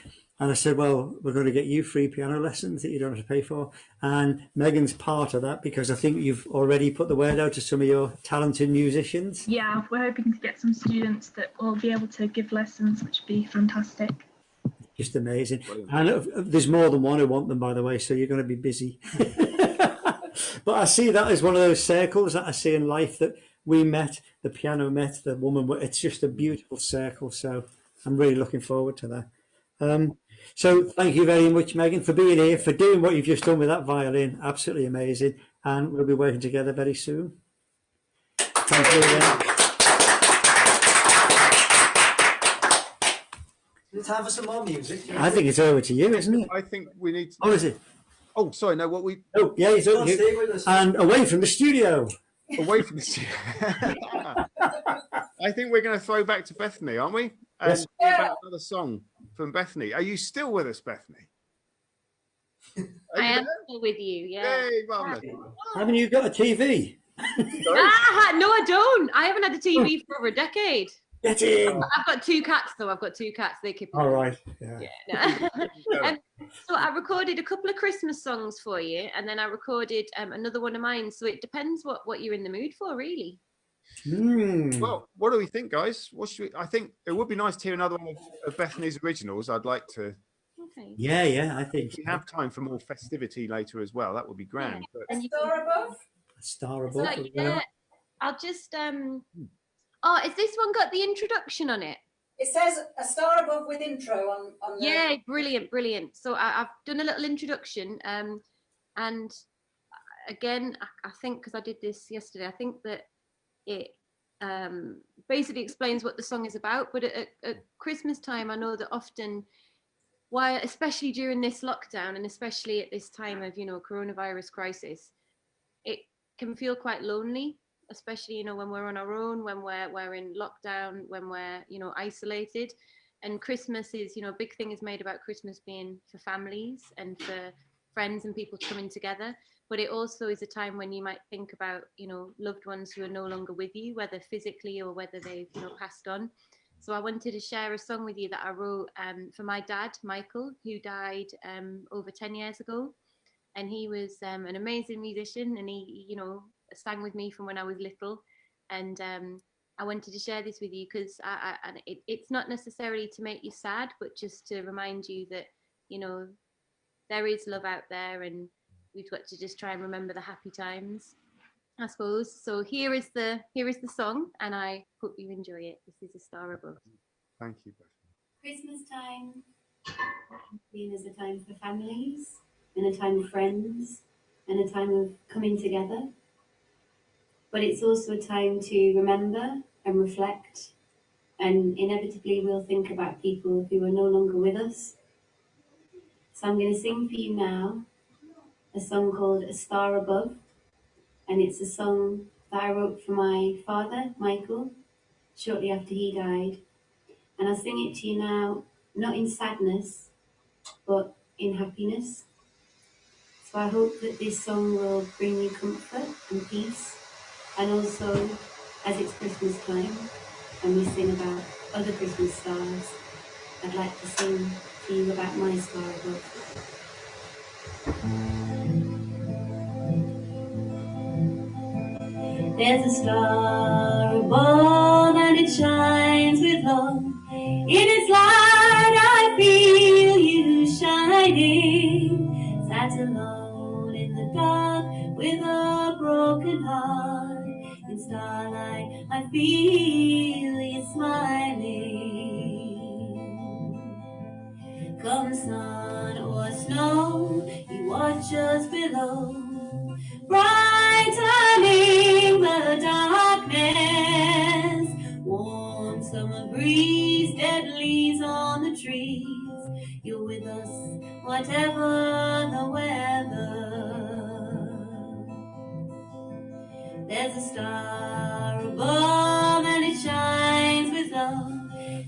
And I said, well, we're going to get you free piano lessons that you don't have to pay for. And Megan's part of that because I think you've already put the word out to some of your talented musicians. Yeah, we're hoping to get some students that will be able to give lessons, which would be fantastic. Just amazing. Brilliant. And there's more than one who want them, by the way, so you're going to be busy. But I see that as one of those circles that I see in life, that we met, the piano met, the woman. It's just a beautiful circle. So I'm really looking forward to that. So thank you very much, Megan, for being here, for doing what you've just done with that violin. Absolutely amazing. And we'll be working together very soon. Thank you again. Is it time for some more music? I think it's over to you, isn't it? I think we need to... Oh, is it? Oh, sorry, no, what we... Oh, yeah, it's over to you. And away from the studio. Away from the studio. I think we're going to throw back to Bethany, aren't we? And Yes. about another song from Bethany. Are you still with us, Bethany? I am still with you, yeah. Yay, marvelous. Haven't you got a TV? No, I don't. I haven't had a TV for over a decade. Get in. I've got 2 cats, though. I've got 2 cats. They keep. All right. Yeah. So I recorded a couple of Christmas songs for you, and then I recorded another one of mine. So it depends what you're in the mood for, really. Well, what do we think, guys? What should we? I think it would be nice to hear another one of Bethany's originals. I'd like to. Okay. Yeah, I think. If we have time for more festivity later as well, that would be grand. Yeah. But... And Star above? Star above. So, yeah, I'll just Oh, has this one got the introduction on it? It says a star above with intro on the... Yeah, brilliant. So I've done a little introduction, and again, I think because I did this yesterday, I think that it basically explains what the song is about. But at Christmas time, I know that often, why, especially during this lockdown, and especially at this time of coronavirus crisis, it can feel quite lonely. Especially, when we're on our own, when we're in lockdown, when we're, isolated. And Christmas is, a big thing is made about Christmas being for families and for friends and people coming together. But it also is a time when you might think about, loved ones who are no longer with you, whether physically or whether they've, passed on. So I wanted to share a song with you that I wrote for my dad, Michael, who died over 10 years ago. And he was an amazing musician, and he, sang with me from when I was little. And I wanted to share this with you because it's not necessarily to make you sad, but just to remind you that, there is love out there, and we've got to just try and remember the happy times, I suppose. So here is the song, and I hope you enjoy it. This is A Star Above. Thank you, Bethany. Christmas time being as a time for families, and a time of friends, and a time of coming together. But it's also a time to remember and reflect, and inevitably we'll think about people who are no longer with us. So I'm going to sing for you now a song called A Star Above, and it's a song that I wrote for my father, Michael, shortly after he died. And I'll sing it to you now, not in sadness, but in happiness. So I hope that this song will bring you comfort and peace. And also, as it's Christmas time, and we sing about other Christmas stars, I'd like to sing to you about my star above. There's a star above, and it shines with love. In its light I feel you shining. Sat alone in the dark with a broken heart. In starlight I feel you smiling. Come sun or snow, you watch us below, brightening the darkness. Warm summer breeze, dead leaves on the trees. You're with us, whatever the weather. There's a star above, and it shines with love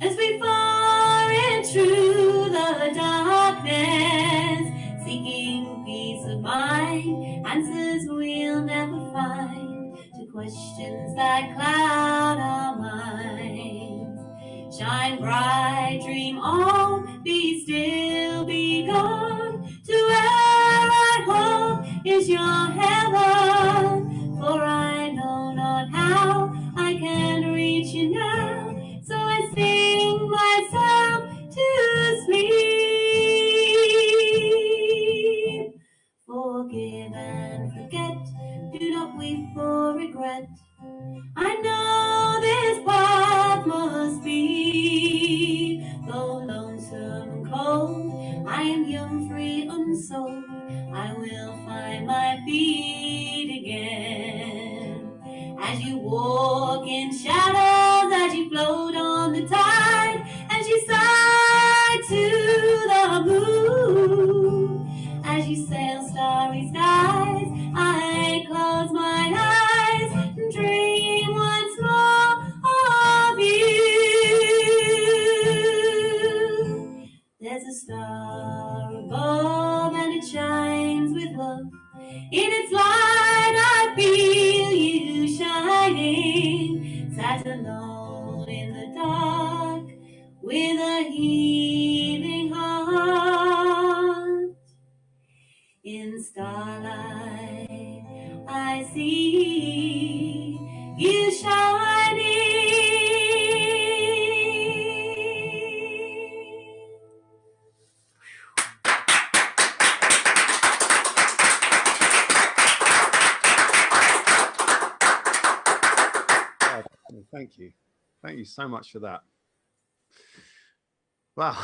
as we far in through the darkness, seeking peace of mind, answers we'll never find to questions that cloud our minds. Shine bright, dream on, be still, be gone, to where I hope is your heaven. For I know not how I can reach you now, so I sing myself to sleep. Forgive and forget, do not weep for regret. I know this path must be, though lonesome and cold, I am young, free, unsold, I will find my feet again. As you walk in shadows, as you float on the tide, as you sigh to the moon, as you sail starry skies, I close my eyes and dream once more of you. There's a star above and it shines with love. In its light I feel you shining, sat alone in the dark with a heaving heart. In starlight I see you shining. Thank you. Thank you so much for that. Wow.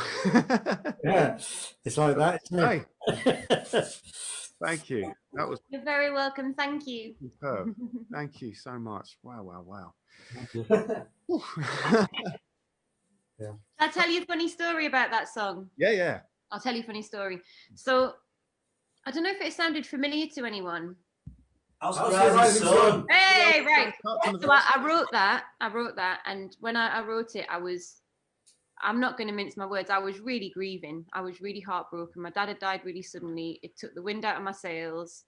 Yeah, it's like that, isn't it? Hey. Thank you. That was You're very welcome. Thank you. superb. Thank you so much. Wow, wow, wow. Yeah. I'll tell you a funny story about that song. Yeah. I'll tell you a funny story. So, I don't know if it sounded familiar to anyone. House of the Rising Sun. Hey, right. So I wrote that, and when I wrote it, I'm not going to mince my words, I was really grieving. I was really heartbroken. My dad had died really suddenly. It took the wind out of my sails.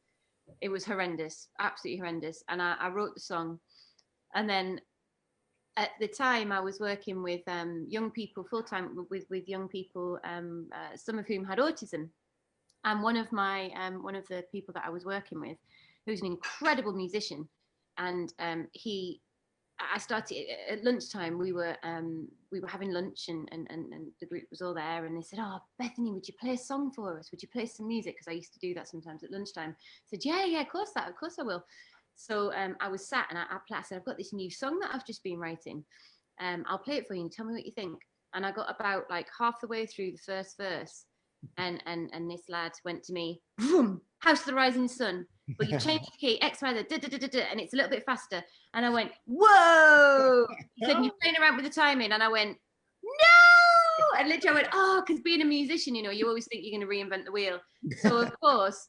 It was horrendous, absolutely horrendous. And I wrote the song. And then at the time I was working with young people, full-time with young people, some of whom had autism. And one of the people that I was working with, who's an incredible musician, and I started at lunchtime. We were having lunch, and the group was all there, and they said, "Oh, Bethany, would you play a song for us? Would you play some music?" Because I used to do that sometimes at lunchtime. I said, "Yeah, of course I will." So I was sat and I said, "I've got this new song that I've just been writing. I'll play it for you and tell me what you think." And I got about like half the way through the first verse, and this lad went to me, "Vroom, House of the Rising Sun, but you changed the key, X, Y, Z, and it's a little bit faster." And I went, "Whoa!" He said, "You're playing around with the timing," and I went, "No!" And literally I went, "Oh," because being a musician, you always think you're going to reinvent the wheel. So of course,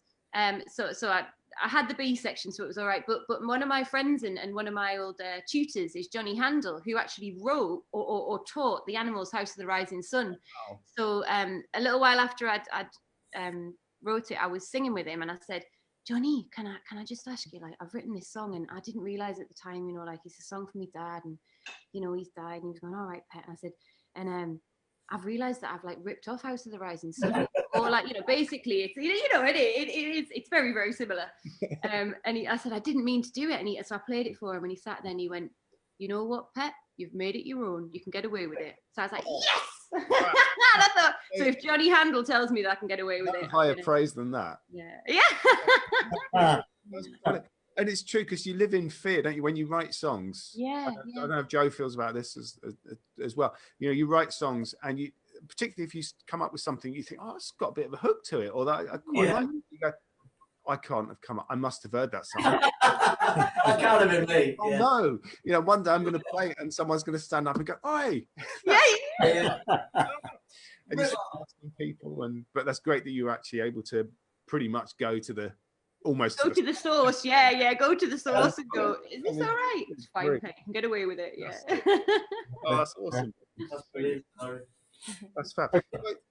so I had the B section, so it was all right. But one of my friends and one of my old tutors is Johnny Handel, who actually wrote or taught the Animals' House of the Rising Sun. Wow. So a little while after I'd wrote it, I was singing with him, and I said, "Johnny, can I just ask you, like, I've written this song, and I didn't realize at the time, like, it's a song for my dad, and he's died." And he was going, "All right, pet." And I said, "And I've realized that I've like ripped off House of the Rising Sun," or like, basically it's it's very, very similar. And I said, "I didn't mean to do it." So I played it for him, and he sat there and he went, "You know what, pet? You've made it your own. You can get away with it." So I was like, yes. And I thought, so if Johnny Handel tells me that I can get away with it, higher praise than that. Yeah. And it's true, because you live in fear, don't you, when you write songs? Yeah. I don't know if Joe feels about this as well. You write songs, and you, particularly if you come up with something, you think, "Oh, it's got a bit of a hook to it," or that I quite like it. You go, "I can't have come up. I must have heard that song." That can't have been me. Oh no! One day I'm going to play it, and someone's going to stand up and go, "Oi!" Yeah. And you start asking people, but that's great that you're actually able to pretty much go to the go to the source. Yeah, go to the source and go, "Is this all right?" It's fine, you can get away with it. Yeah. Oh, that's awesome. That's brilliant. That's fab.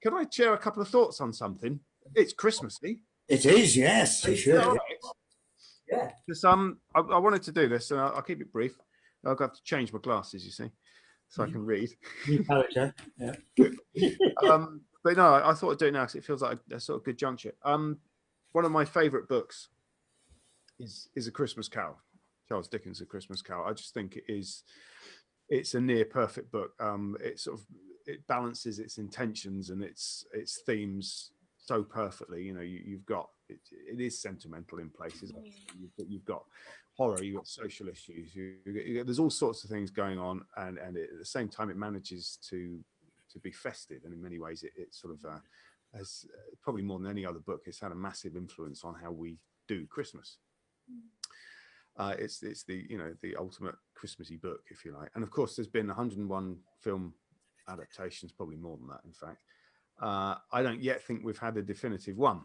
Can I share a couple of thoughts on something? It's Christmassy. It is, yes. It should. Right. Yeah. Because I wanted to do this, and I'll keep it brief. I've got to change my glasses, you see. so I can read. New character. Yeah. But no, I thought I'd do it now because it feels like a sort of good juncture. One of my favourite books is A Christmas Carol, Charles Dickens' A Christmas Carol. I just think it's a near perfect book. It balances its intentions and its themes so perfectly. You know, you've got it is sentimental in places. You've got horror, you've got social issues. There's all sorts of things going on, and at the same time, it manages to be festive. And in many ways, it sort of has probably more than any other book. It's had a massive influence on how we do Christmas. It's the the ultimate Christmassy book, if you like. And of course, there's been 101 film adaptations, probably more than that, in fact. I don't yet think we've had a definitive one,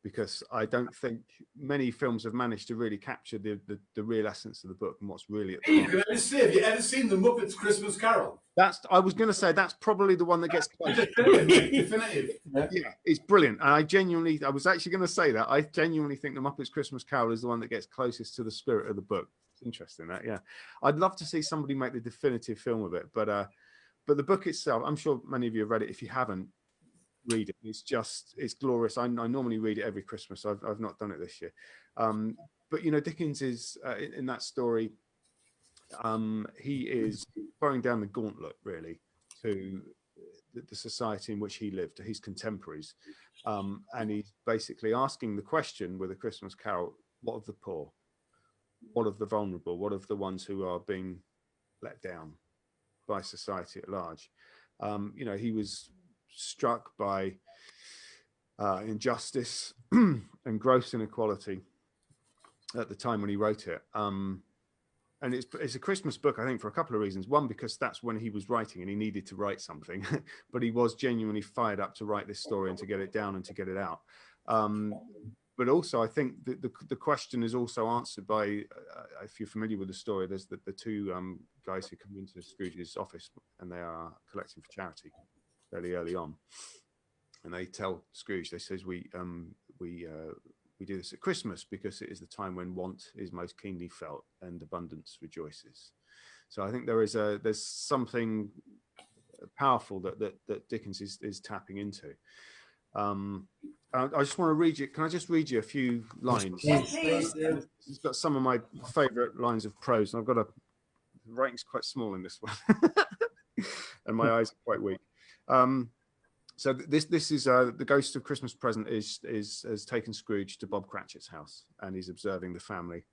because I don't think many films have managed to really capture the real essence of the book and what's really at the heart. Have you ever seen The Muppets Christmas Carol? I was going to say that's probably the one that gets close. Definitive. Yeah, it's brilliant. And I was actually going to say that. I genuinely think The Muppets Christmas Carol is the one that gets closest to the spirit of the book. It's interesting that, yeah. I'd love to see somebody make the definitive film of it, but the book itself, I'm sure many of you have read it. If you haven't, read it. It's glorious. I normally read it every Christmas. I've not done it this year. But you know, Dickens is in that story, he is throwing down the gauntlet really to the society in which he lived, to his contemporaries, and he's basically asking the question with A Christmas Carol: what of the poor, what of the vulnerable, what of the ones who are being let down by society at large? You know, he was struck by injustice and gross inequality at the time when he wrote it. And it's a Christmas book, I think, for a couple of reasons. One, because that's when he was writing and he needed to write something, but he was genuinely fired up to write this story and to get it down and to get it out. But also, I think the question is also answered by, if you're familiar with the story, there's the two guys who come into Scrooge's office and they are collecting for charity fairly early on. And they tell Scrooge, they says, we do this at Christmas because it is the time when want is most keenly felt and abundance rejoices. So I think there's something powerful that Dickens is tapping into. I just want to read you. Can I just read you a few lines? Yes, please. It's got some of my favourite lines of prose, and I've got the writing's quite small in this one, and my eyes are quite weak. So this is the Ghost of Christmas Present has taken Scrooge to Bob Cratchit's house, and he's observing the family.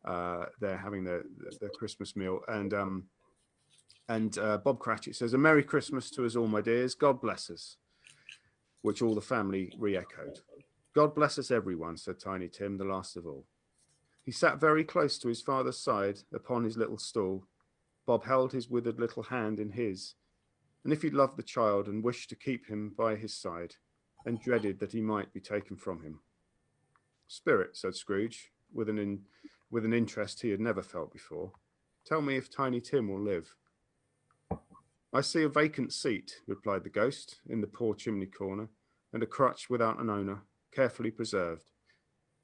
They're having their Christmas meal, and Bob Cratchit says, "A Merry Christmas to us all, my dears. God bless us," which all the family re-echoed. "God bless us, everyone," said Tiny Tim, the last of all. He sat very close to his father's side upon his little stool. Bob held his withered little hand in his, and if he loved the child and wished to keep him by his side, and dreaded that he might be taken from him. "Spirit," said Scrooge, with an interest he had never felt before, "tell me if Tiny Tim will live." "I see a vacant seat," replied the ghost, "in the poor chimney corner, and a crutch without an owner, carefully preserved.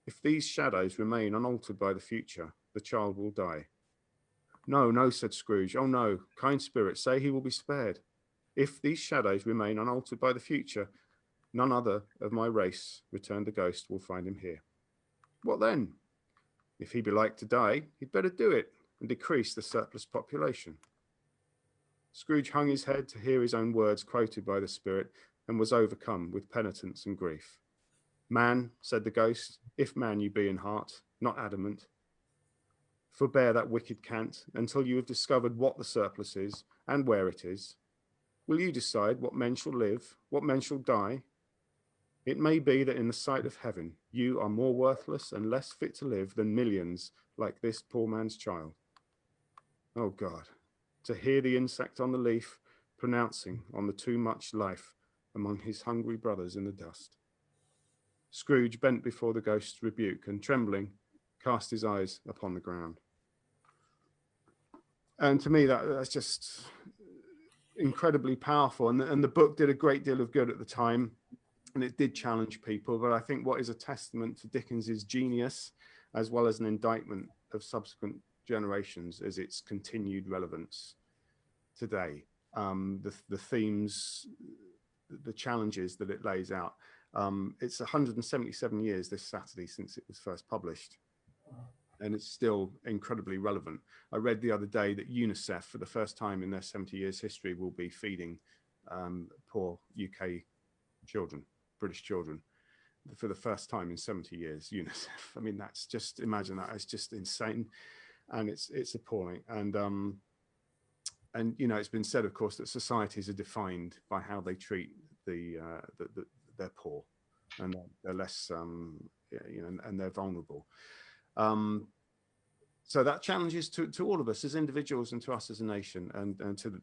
If these shadows remain unaltered by the future, the child will die." "No, no," said Scrooge. "Oh no, kind spirit, say he will be spared. If these shadows remain unaltered by the future, none other of my race," returned the ghost, "will find him here." "What then?" "If he be like to die, he'd better do it and decrease the surplus population." Scrooge hung his head to hear his own words quoted by the spirit, and was overcome with penitence and grief. "Man," said the ghost, "if man you be in heart, not adamant, forbear that wicked cant until you have discovered what the surplus is and where it is. Will you decide what men shall live, what men shall die? It may be that in the sight of heaven you are more worthless and less fit to live than millions like this poor man's child." Oh God, to hear the insect on the leaf pronouncing on the too much life among his hungry brothers in the dust. Scrooge bent before the ghost's rebuke and, trembling, cast his eyes upon the ground. And to me, that's just incredibly powerful. And the book did a great deal of good at the time, and it did challenge people. But I think what is a testament to Dickens's genius, as well as an indictment of subsequent generations, is its continued relevance today. The themes, the challenges that it lays out. It's 177 years this Saturday since it was first published, and it's still incredibly relevant. I read the other day that UNICEF, for the first time in their 70 years history, will be feeding poor UK children, British children, for the first time in 70 years. UNICEF. I mean, that's just, imagine that. It's just insane, and it's appalling. And you know, it's been said, of course, that societies are defined by how they treat their poor, and they're less, you know, and they're vulnerable. So that challenges to all of us as individuals and to us as a nation, and to the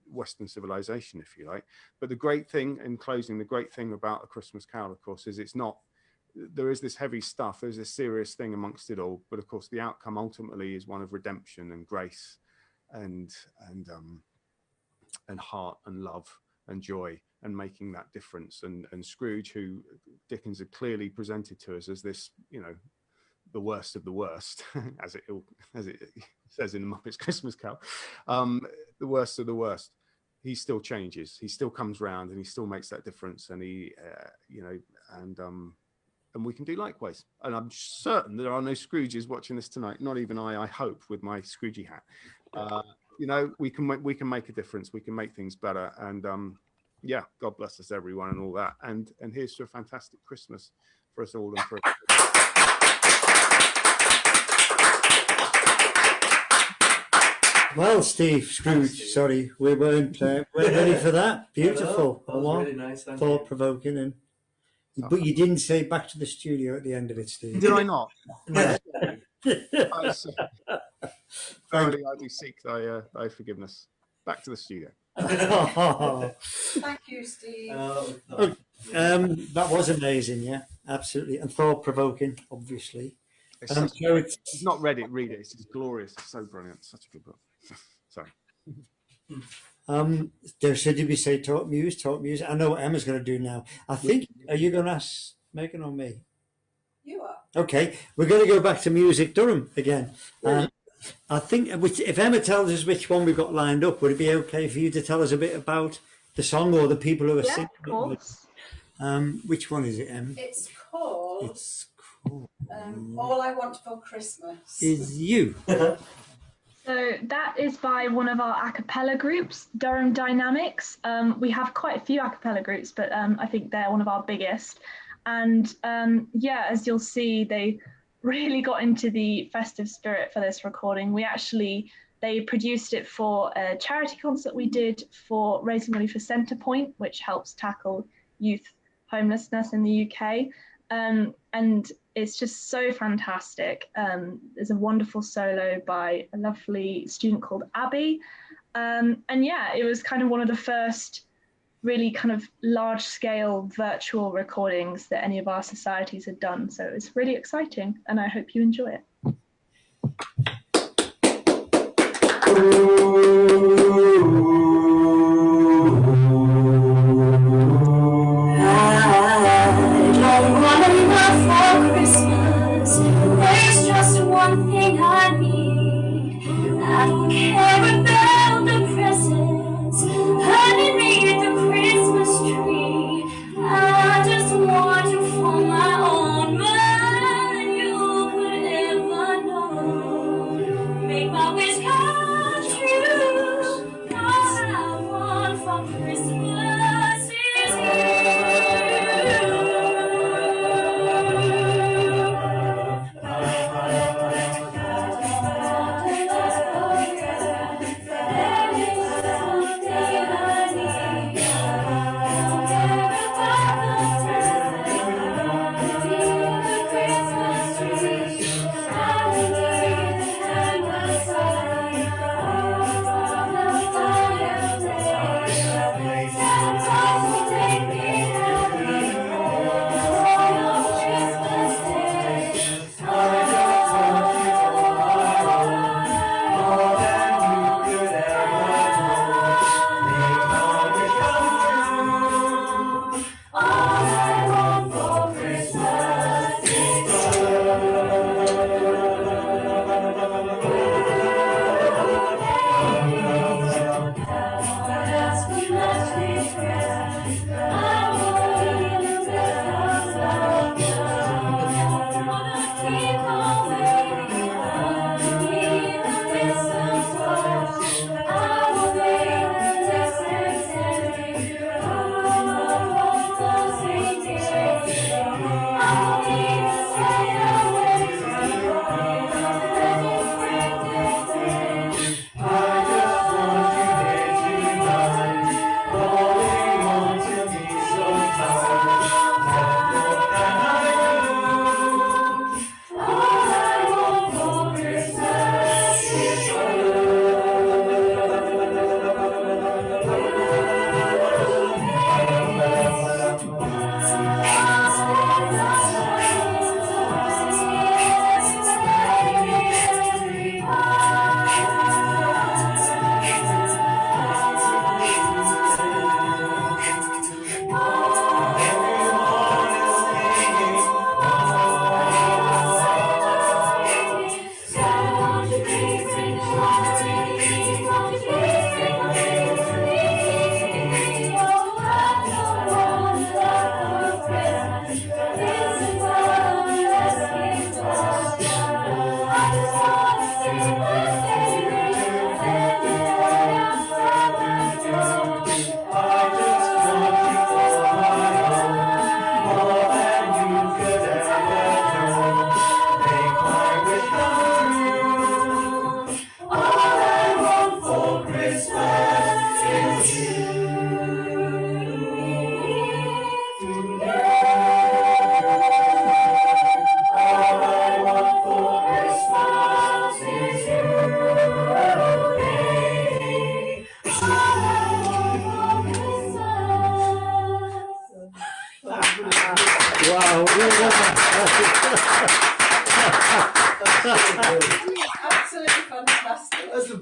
Western civilization, if you like. But the great thing, in closing, the great thing about A Christmas Carol, of course, is it's not, there is this heavy stuff, there's this serious thing amongst it all, but of course the outcome ultimately is one of redemption and grace and heart and love and joy, and making that difference. And Scrooge, who Dickens had clearly presented to us as this, you know, the worst of the worst, as it says in the Muppets Christmas Carol, the worst of the worst, he still changes, he still comes round, and he still makes that difference, and he, you know, and we can do likewise. And I'm certain there are no Scrooges watching this tonight, not even I hope, with my Scroogey hat. You know, we can make a difference, we can make things better, and yeah, God bless us everyone and all that. And here's to a fantastic Christmas for us all, and for Well, Steve, Scrooge, sorry, we weren't ready for that. Beautiful. That was really nice. Thought-provoking. And but you didn't say back to the studio at the end of it, Steve. Did I not? No. Verily I do seek thy forgiveness. Back to the studio. Thank you, Steve. That was amazing, yeah, absolutely, and thought-provoking, obviously. So it's not read it, read it. It's just glorious. It's so brilliant. Such a good book. Sorry. Did we say talk muse? I know what Emma's going to do now. I think, are you going to ask Megan or me? You are. Okay, we're going to go back to Music Durham again. I think if Emma tells us which one we've got lined up, would it be okay for you to tell us a bit about the song or the people who are singing? Of course. Which one is it, Emma? It's called All I Want for Christmas. Is You. So that is by one of our a cappella groups, Durham Dynamics. We have quite a few a cappella groups, but I think they're one of our biggest. And yeah, as you'll see, they really got into the festive spirit for this recording. They produced it for a charity concert we did for raising money for Centrepoint, which helps tackle youth homelessness in the UK. And it's just so fantastic. There's a wonderful solo by a lovely student called Abby. And yeah, it was kind of one of the first really kind of large scale virtual recordings that any of our societies had done. So it's really exciting, and I hope you enjoy it. There's just one thing I need. I don't care about the presents underneath the Christmas tree. I just want you for my own, more than you could ever know. Make my wish come true. All I want for Christmas is you.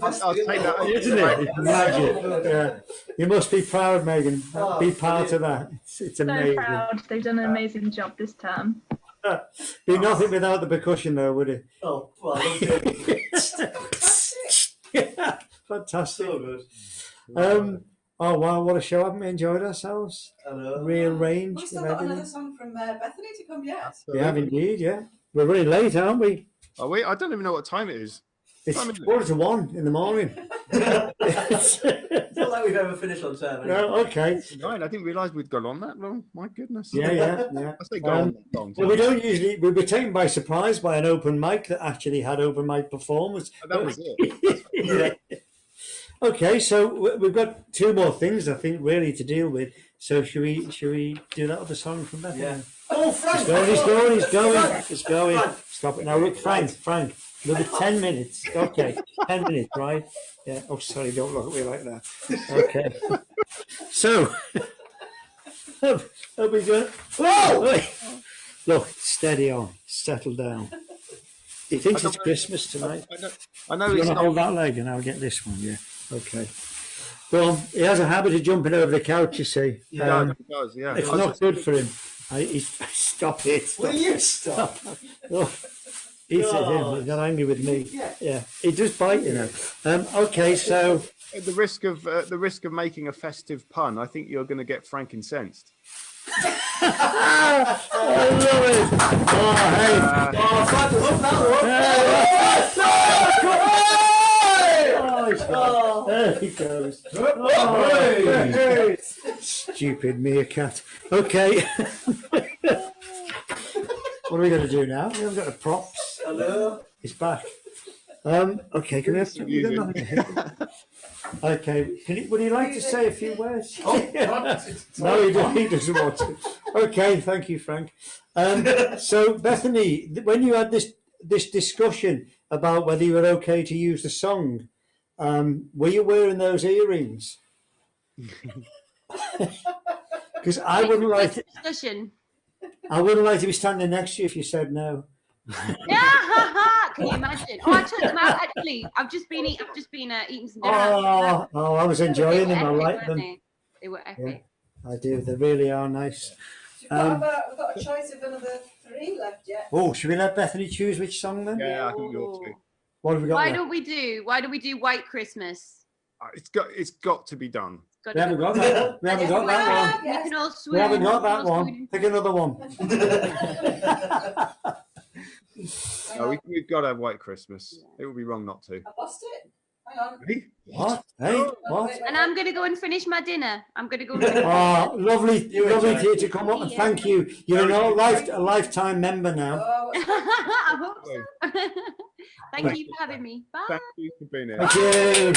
I'll take that. Isn't it? Imagine. Yeah. You must be proud, Megan. Be part of that. It's So amazing. proud. They've done an amazing job this term. Be nothing without the percussion, though, would it? Oh, well, yeah, fantastic. So good. Oh wow, what a show! Haven't we enjoyed ourselves? Rearranged. We've still got another song from Bethany to come yet. We have indeed, yeah. We're running late, aren't we? Are we? I don't even know what time it is. It's 1:45 in the morning. It's not like we've ever finished on time. No, okay. Right, I didn't realise we'd gone on that long. My goodness. Yeah. I say go on that long. Well, we don't usually. We were taken by surprise by an open mic that actually had open mic performers. That was it. Yeah. Okay, so we've got two more things I think really to deal with. So should we do that other song from Bethany? Yeah. Oh, Frank! He's going. Stop it now. Look, Frank. Another 10 minutes. Okay, 10 minutes, right? Yeah. Oh, sorry, don't look at me like that. Okay. So, are we good? Whoa! Look, steady on. Settle down. He thinks it's Christmas tonight. I know. You want to hold that leg and I'll get this one, yeah. Okay. Well, he has a habit of jumping over the couch, you see. Yeah, he does, yeah. It's not good for him. Stop it. Will you stop? Oh, he said him. He's not angry with me. Yeah. He does bite, you know. Okay, so At the risk of making a festive pun, I think you're going to get frankincense. I love it. Oh, hey. Frank, love that one. There he goes. Oh, stupid meerkat. Okay. What are we going to do now? We haven't got the props. Hello. It's back. Okay, can we have Okay, would he like to say a few words? No, he doesn't want to. Okay, thank you, Frank. So, Bethany, when you had this discussion about whether you were okay to use the song, were you wearing those earrings? Because I wouldn't like to. I wouldn't like to be standing next to you if you said no. Can you imagine? Oh, I took them out actually. I've just been eating some dinner. Oh, I was enjoying them. I like them. They were epic. Yeah, I do. They really are nice. We've got a choice of another 3 left yet. Oh, should we let Bethany choose which song then? Yeah, I think you ought to. What have we got? Why don't we do White Christmas? It's got to be done. We haven't got that. We haven't got that one. We can all swoon. We haven't got that one. Pick another one. No, we've got to have White Christmas. It would be wrong not to. I lost it. Hang on. Hey? What? Hey, what? And I'm going to go and finish my dinner. Oh, lovely to you to come up and thank you. You're a lifetime member now. I hope so. Thank you for having me. Bye. Thank you for being here. Thank you.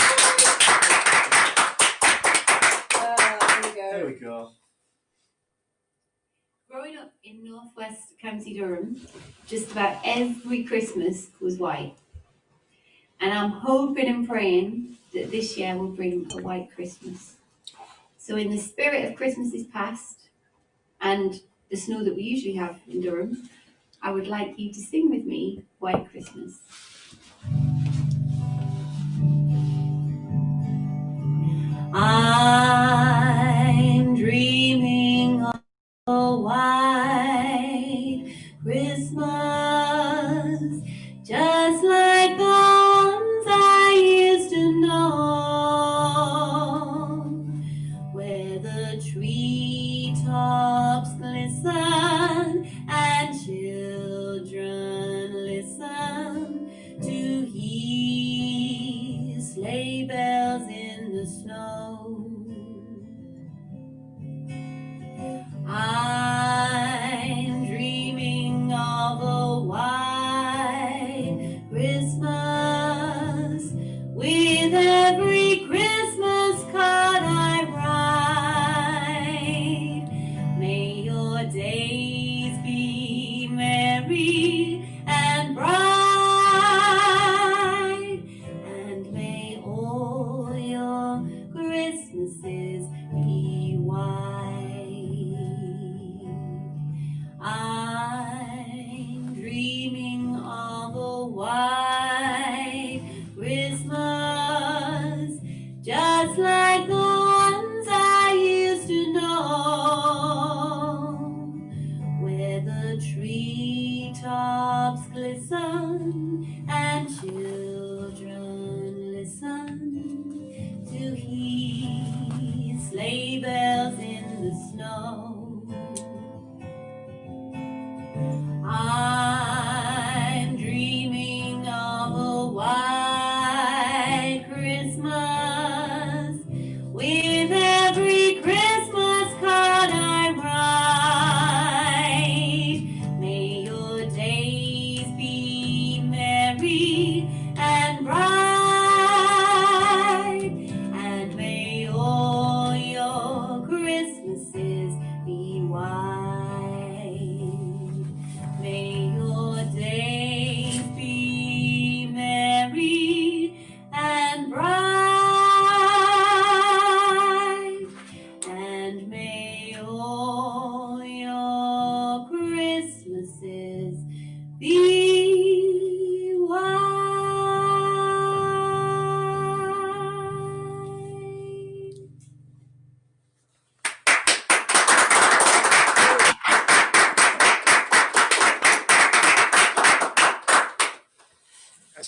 There we go. Growing up in northwest County Durham, just about every Christmas was white. And I'm hoping and praying that this year will bring a white Christmas. So in the spirit of Christmas is past and the snow that we usually have in Durham, I would like you to sing with me White Christmas. I'm dreaming of a white Christmas, just like the ones I used to know, where the treetops glisten and children listen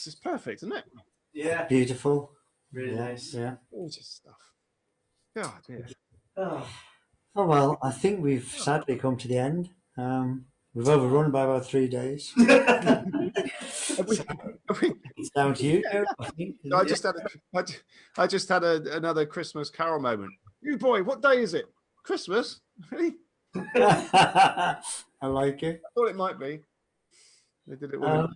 it's perfect, isn't it? Yeah. Beautiful. Really nice. Yeah. Gorgeous stuff. God, yeah. Oh. Oh well, I think we've sadly come to the end. We've overrun by about 3 days. It's down to you. Yeah. I think. I just had another Christmas Carol moment. You boy, what day is it? Christmas? Really? I like it. I thought it might be. They did it well.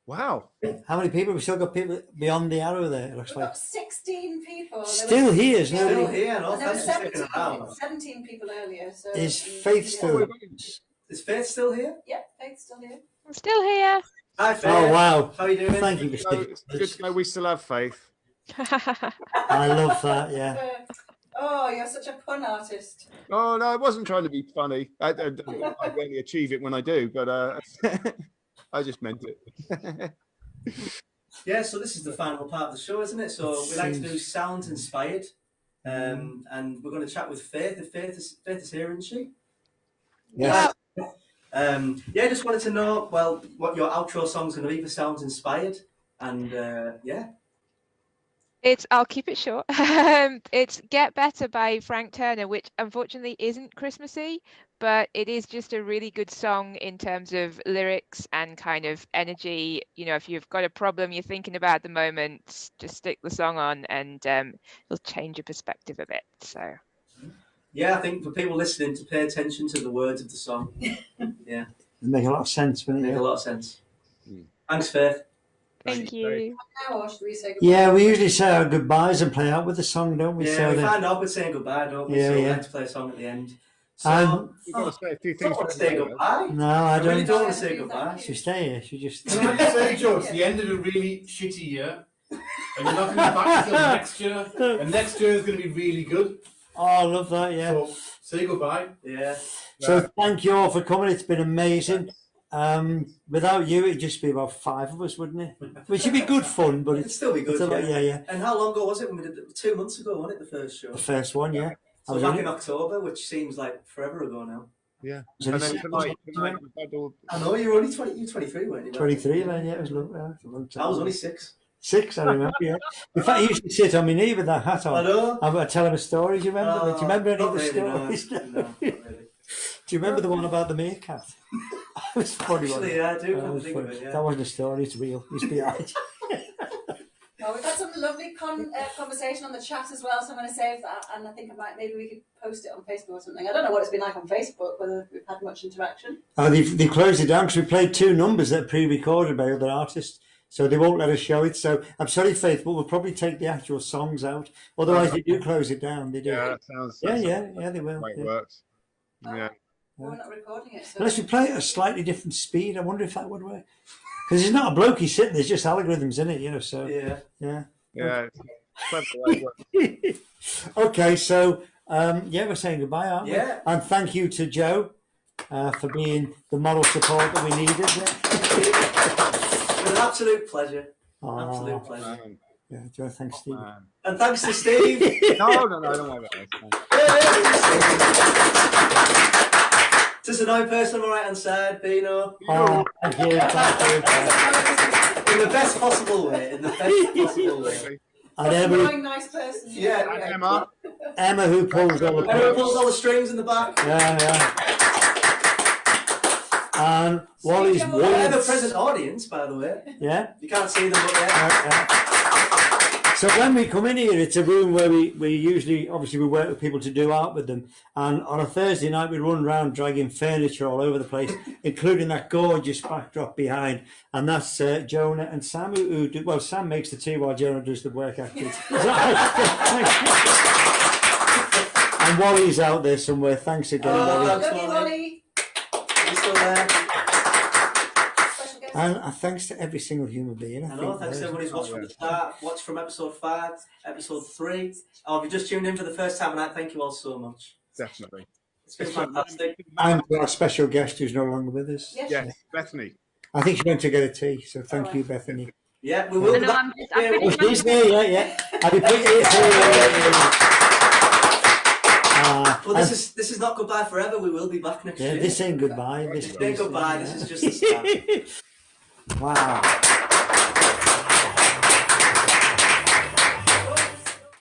Wow. How many people? We've still got people beyond the arrow there, it looks We've like. got 16 people. Still here, isn't it? Still here, no? And there were Thanks for sticking 17, around. 17 people earlier. So Is Faith still? Is Faith still here? Yeah, Faith's still here. I'm still here. Hi, Faith. Oh wow! How are you doing? Thank you for It's sticking. good to know we still have faith. I love that. Yeah. Oh, you're such a pun artist. Oh no, I wasn't trying to be funny. I only achieve it when I do, but I just meant it. Yeah, so this is the final part of the show, isn't it? So we like to do sounds inspired, and we're going to chat with Faith. If Faith is here, isn't she? Yes. Yeah, just wanted to know, well, what your outro song's going to be for sounds inspired, and yeah. I'll keep it short. It's Get Better by Frank Turner, which unfortunately isn't Christmassy, but it is just a really good song in terms of lyrics and kind of energy. You know, if you've got a problem you're thinking about at the moment, just stick the song on and it'll change your perspective a bit. So Yeah, I think for people listening to pay attention to the words of the song. Yeah. It make a lot of sense, wouldn't it? Make a lot of sense. Thanks, Faith. Thank you. Now, or should we say goodbye? Yeah, we usually say our goodbyes and play out with the song, don't we? Yeah, So we that- find out with saying goodbye, don't we? Yeah, So we yeah. like to play a song at the end. So, We've got to say a few I don't things. want to say goodbye. No, I don't. really don't want to say goodbye. She stay here. She just. Can I just say, Joe, it's the end of a really shitty year, and you're not going to be back until next year, and next year is going to be really good. Oh, I love that. Yeah. So say goodbye. Yeah. So thank you all for coming. It's been amazing. Without you, it'd just be about 5 of us, wouldn't it? Which would be good fun, but It'd still be good. it's a lot, yeah. And how long ago was it when we did it? 2 months ago, wasn't it, the first show? The first one, yeah. So back in October, which seems like forever ago now. Yeah. So And this then is- tonight we've had all. I know you're only 23, weren't you? 23 then, yeah, it was a long time. I was only 6. 6, I remember, yeah. In fact, he used to sit on my knee with that hat on. I know. I've got to tell him a story. Do you remember? Do you remember any of Not the really, no. stories? No, not really. Do you remember the one about the meerkat? It was funny. wasn't Actually, it? yeah, I do That come to was think of funny. it, yeah. That wasn't a story, it's real. It's behind. Well, we've had some lovely conversation on the chat as well, so I'm going to save that, and I think maybe we could post it on Facebook or something. I don't know what it's been like on Facebook, whether we've had much interaction. They closed it down because we played 2 numbers that are pre-recorded by other artists, so they won't let us show it. So I'm sorry, Faith, but we'll probably take the actual songs out. Otherwise, they do close it down. They do. Yeah, that sounds. Yeah, they will. The way it Yeah. works. Yeah. Well, we're not recording it, so. Unless we play it at a slightly different speed, I wonder if that would work. Because it's not a blokey sitting, there's just algorithms in it, you know. So Yeah. Yeah. It's clever the way it works. Okay, so yeah, we're saying goodbye, aren't we? Yeah. And thank you to Joe for being the moral support that we needed. It's been an absolute pleasure. Oh, Absolute pleasure. yeah, Joe, thanks, Steve. And thanks to Steve. No, don't worry about it. Just an eye person on my right hand side, Bino. Oh, thank you. In the best possible way. In the best possible way. And Emma, Annoying, nice person. Yeah. Emma who pulls all the Everyone pulls all the strings in the back. Yeah. And Wally's They're the words. present audience, by the way. Yeah. You can't see them, but yeah. So when we come in here, it's a room where we usually, obviously, we work with people to do art with them. And on a Thursday night, we run around dragging furniture all over the place, including that gorgeous backdrop behind. And that's Jonah and Sam who do. Well, Sam makes the tea while Jonah does the work, actually. And Wally's out there somewhere. Thanks again, Wally. Love you, Wally. You still there? And thanks to every single human being. I know, thanks to everybody who's watched from the start, watched from episode 5, episode 3. Oh, if you just tuned in for the first time tonight, thank you all so much. Definitely. It's been fantastic. And to our special guest who's no longer with us. Yes, Bethany. I think she went to get a tea, so thank you, Bethany. Yeah, we will be back. Oh, she's there, yeah. Have you put Well, this is not goodbye forever. We will be back next year. This ain't goodbye. This ain't goodbye. This is just the start. Wow.